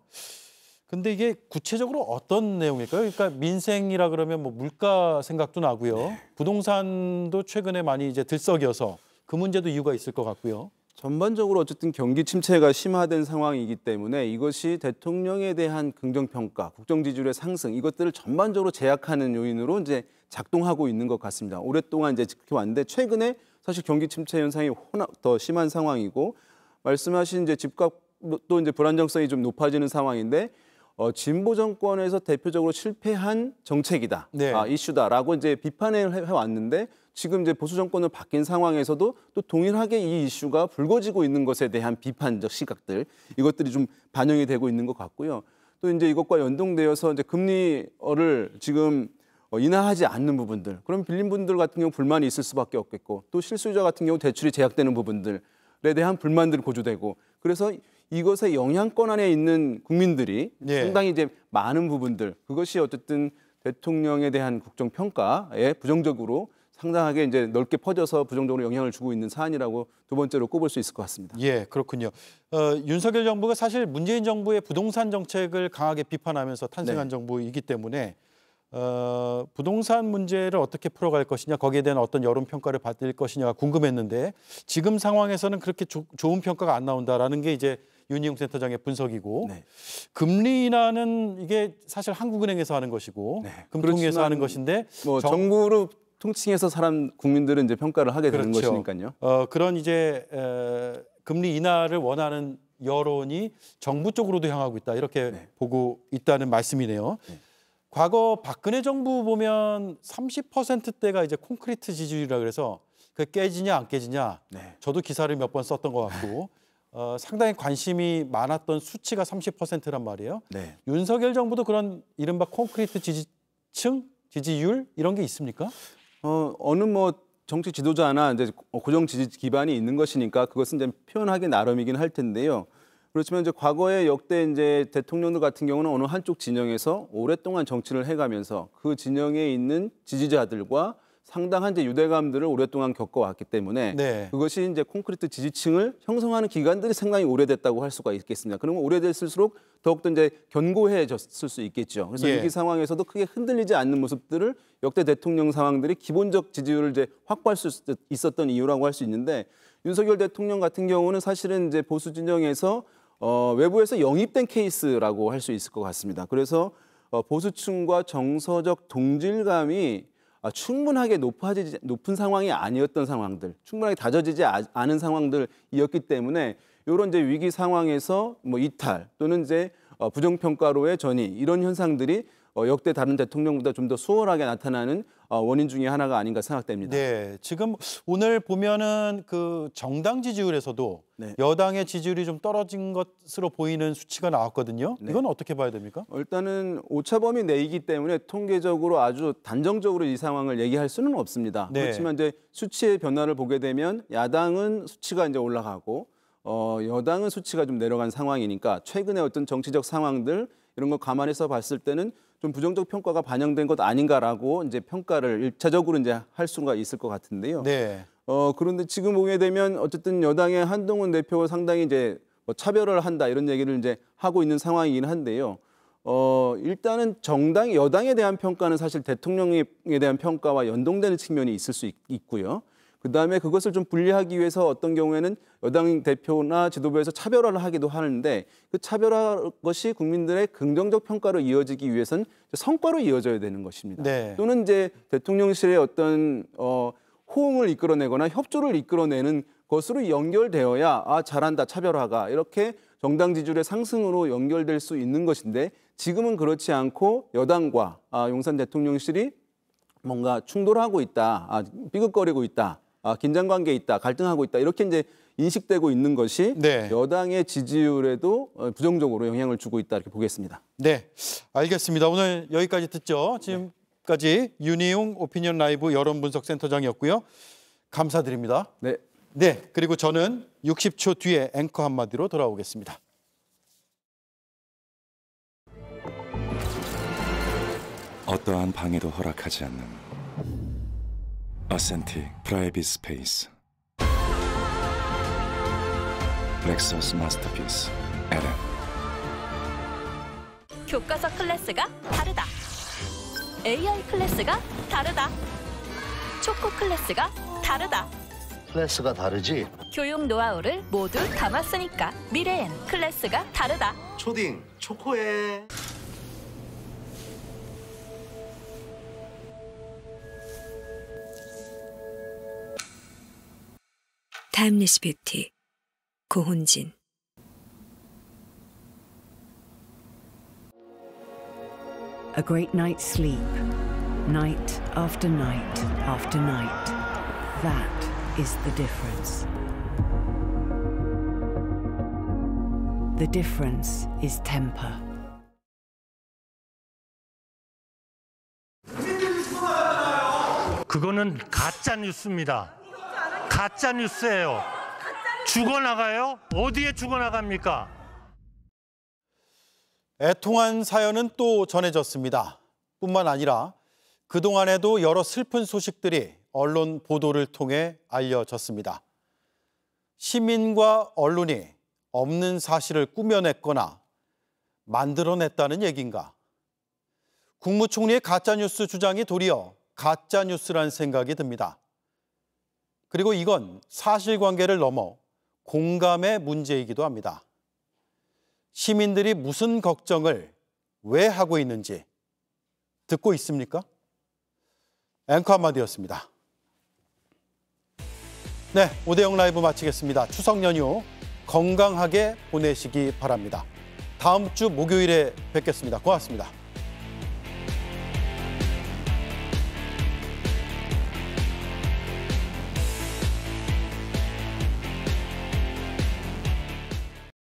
근데 이게 구체적으로 어떤 내용일까요? 그러니까 민생이라 그러면 뭐 물가 생각도 나고요. 부동산도 최근에 많이 이제 들썩여서 그 문제도 이유가 있을 것 같고요. 전반적으로 어쨌든 경기 침체가 심화된 상황이기 때문에 이것이 대통령에 대한 긍정평가, 국정 지지율의 상승 이것들을 전반적으로 제약하는 요인으로 이제 작동하고 있는 것 같습니다. 오랫동안 이제 지켜왔는데 최근에 사실 경기 침체 현상이 워낙 더 심한 상황이고 말씀하신 이제 집값도 이제 불안정성이 좀 높아지는 상황인데 진보 정권에서 대표적으로 실패한 정책이다, 네. 이슈다라고 이제 비판을 해왔는데 지금 이제 보수 정권을 바뀐 상황에서도 또 동일하게 이 이슈가 불거지고 있는 것에 대한 비판적 시각들 이것들이 좀 반영이 되고 있는 것 같고요. 또 이제 이것과 연동되어서 이제 금리를 지금 인하하지 않는 부분들, 그럼 빌린 분들 같은 경우 불만이 있을 수밖에 없겠고 또 실수요자 같은 경우 대출이 제약되는 부분들에 대한 불만들이 고조되고 그래서 이것의 영향권 안에 있는 국민들이 상당히 이제 많은 부분들 그것이 어쨌든 대통령에 대한 국정 평가에 부정적으로 상당하게 이제 넓게 퍼져서 부정적으로 영향을 주고 있는 사안이라고 두 번째로 꼽을 수 있을 것 같습니다. 예, 그렇군요. 윤석열 정부가 사실 문재인 정부의 부동산 정책을 강하게 비판하면서 탄생한 정부이기 때문에 부동산 문제를 어떻게 풀어갈 것이냐, 거기에 대한 어떤 여론 평가를 받을 것이냐가 궁금했는데 지금 상황에서는 그렇게 좋은 평가가 안 나온다라는 게 이제 윤희용 센터장의 분석이고 금리 인하는 이게 사실 한국은행에서 하는 것이고 금통위에서 하는 것인데 뭐 정부로 통칭해서 국민들은 이제 평가를 하게 되는 그렇죠. 것이니까요. 그런 이제 금리 인하를 원하는 여론이 정부 쪽으로도 향하고 있다 이렇게 보고 있다는 말씀이네요. 과거 박근혜 정부 보면 30%대가 이제 콘크리트 지지율이라 그래서 그 깨지냐 안 깨지냐 저도 기사를 몇 번 썼던 것 같고 상당히 관심이 많았던 수치가 30%란 말이에요. 윤석열 정부도 그런 이른바 콘크리트 지지층, 지지율 이런 게 있습니까? 어느 뭐 정치 지도자나 이제 고정 지지 기반이 있는 것이니까 그것은 이제 표현하기 나름이긴 할 텐데요. 그렇지만 이제 과거에 역대 이제 대통령들 같은 경우는 어느 한쪽 진영에서 오랫동안 정치를 해가면서 그 진영에 있는 지지자들과 상당한 이제 유대감들을 오랫동안 겪어왔기 때문에 그것이 이제 콘크리트 지지층을 형성하는 기간들이 상당히 오래됐다고 할 수가 있겠습니다. 그러면 오래됐을수록 더욱더 이제 견고해졌을 수 있겠죠. 그래서 위기 상황에서도 크게 흔들리지 않는 모습들을 역대 대통령 상황들이 기본적 지지율을 이제 확보할 수 있었던 이유라고 할 수 있는데 윤석열 대통령 같은 경우는 사실은 이제 보수 진영에서 외부에서 영입된 케이스라고 할 수 있을 것 같습니다. 그래서 보수층과 정서적 동질감이 충분하게 높은 상황이 아니었던 상황들, 충분하게 다져지지 않은 상황들이었기 때문에 이런 이제 위기 상황에서 뭐 이탈 또는 이제 부정평가로의 전이 이런 현상들이 역대 다른 대통령보다 좀 더 수월하게 나타나는 원인 중에 하나가 아닌가 생각됩니다. 네, 지금 오늘 보면은 그 정당 지지율에서도 여당의 지지율이 좀 떨어진 것으로 보이는 수치가 나왔거든요. 이건 어떻게 봐야 됩니까? 일단은 오차범위 내이기 때문에 통계적으로 아주 단정적으로 이 상황을 얘기할 수는 없습니다. 그렇지만 이제 수치의 변화를 보게 되면 야당은 수치가 이제 올라가고 여당은 수치가 좀 내려간 상황이니까 최근에 어떤 정치적 상황들 이런 거 감안해서 봤을 때는 좀 부정적 평가가 반영된 것 아닌가라고 이제 평가를 1차적으로 이제 할 수가 있을 것 같은데요. 그런데 지금 보게 되면 어쨌든 여당의 한동훈 대표가 상당히 이제 뭐 차별을 한다 이런 얘기를 이제 하고 있는 상황이긴 한데요. 일단은 여당에 대한 평가는 사실 대통령에 대한 평가와 연동되는 측면이 있을 수 있고요. 그다음에 그것을 좀 분리하기 위해서 어떤 경우에는 여당 대표나 지도부에서 차별화를 하기도 하는데 그 차별화 것이 국민들의 긍정적 평가로 이어지기 위해서는 성과로 이어져야 되는 것입니다. 또는 이제 대통령실의 어떤 호응을 이끌어내거나 협조를 이끌어내는 것으로 연결되어야 잘한다 차별화가 이렇게 정당 지지율의 상승으로 연결될 수 있는 것인데 지금은 그렇지 않고 여당과 용산 대통령실이 뭔가 충돌하고 있다, 삐걱거리고 있다. 긴장 관계에 있다, 갈등하고 있다 이렇게 이제 인식되고 있는 것이 여당의 지지율에도 부정적으로 영향을 주고 있다 이렇게 보겠습니다. 네, 알겠습니다. 오늘 여기까지 듣죠. 지금까지 윤희용 오피니언 라이브 여론분석센터장이었고요. 감사드립니다. 네, 그리고 저는 60초 뒤에 앵커 한마디로 돌아오겠습니다. 어떠한 방해도 허락하지 않는 어센틱 프라이빗 스페이스 렉서스 마스터피스 LM 교과서 클래스가 다르다. AI 클래스가 다르다. 초코 클래스가 다르다. 클래스가 다르지? 교육 노하우를 모두 담았으니까 미래엔 클래스가 다르다. 초딩 초코에 타임리스 뷰티 고훈진 A great night's sleep, night after night after night. That is the difference. The difference is temper. 그거는 가짜 뉴스입니다. 가짜 뉴스예요. 죽어나가요? 어디에 죽어나갑니까? 애통한 사연은 또 전해졌습니다. 뿐만 아니라 그동안에도 여러 슬픈 소식들이 언론 보도를 통해 알려졌습니다. 시민과 언론이 없는 사실을 꾸며냈거나 만들어냈다는 얘기인가? 국무총리의 가짜뉴스 주장이 도리어 가짜뉴스란 생각이 듭니다. 그리고 이건 사실관계를 넘어 공감의 문제이기도 합니다. 시민들이 무슨 걱정을 왜 하고 있는지 듣고 있습니까? 앵커 한마디였습니다. 네, 오대영 라이브 마치겠습니다. 추석 연휴 건강하게 보내시기 바랍니다. 다음 주 목요일에 뵙겠습니다. 고맙습니다.